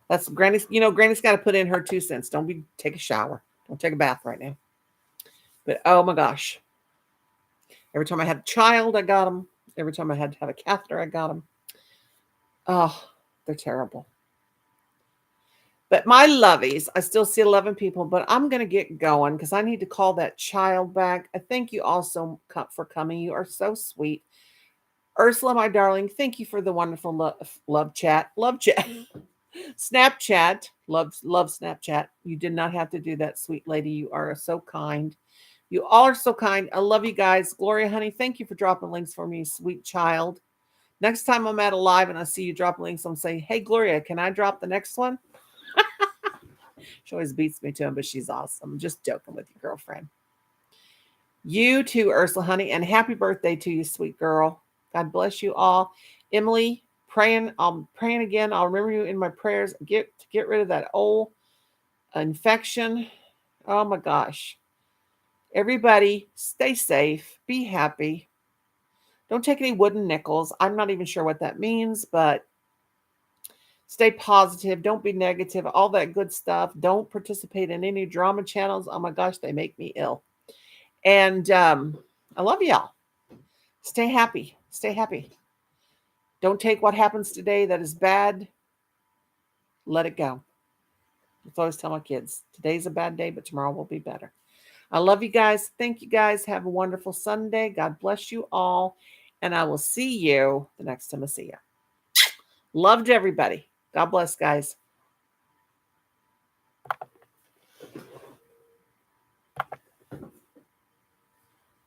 That's Granny's, Granny's got to put in her 2 cents. Don't take a shower. Don't take a bath right now. But oh my gosh. Every time I had a child, I got them. Every time I had to have a catheter, I got them. Oh, they're terrible. But my lovies, I still see 11 people, but I'm going to get going because I need to call that child back. I thank you all so for coming. You are so sweet. Ursula, my darling, thank you for the wonderful love chat. Love chat. Snapchat. Love Snapchat. You did not have to do that, sweet lady. You are so kind. You all are so kind. I love you guys. Gloria, honey, thank you for dropping links for me, sweet child. Next time I'm at a live and I see you drop links, I'm saying, hey, Gloria, can I drop the next one? She always beats me to him, but she's awesome. I'm just joking with you, girlfriend. You too, Ursula, honey, and happy birthday to you, sweet girl. God bless you all. Emily, praying. I'm praying again. I'll remember you in my prayers. Get rid of that old infection. Oh my gosh. Everybody, stay safe. Be happy. Don't take any wooden nickels. I'm not even sure what that means, but stay positive. Don't be negative. All that good stuff. Don't participate in any drama channels. Oh my gosh, they make me ill. And I love y'all. Stay happy. Stay happy. Don't take what happens today that is bad. Let it go. That's what I always tell my kids. Today's a bad day, but tomorrow will be better. I love you guys. Thank you guys. Have a wonderful Sunday. God bless you all. And I will see you the next time I see you. Loved everybody. God bless, guys.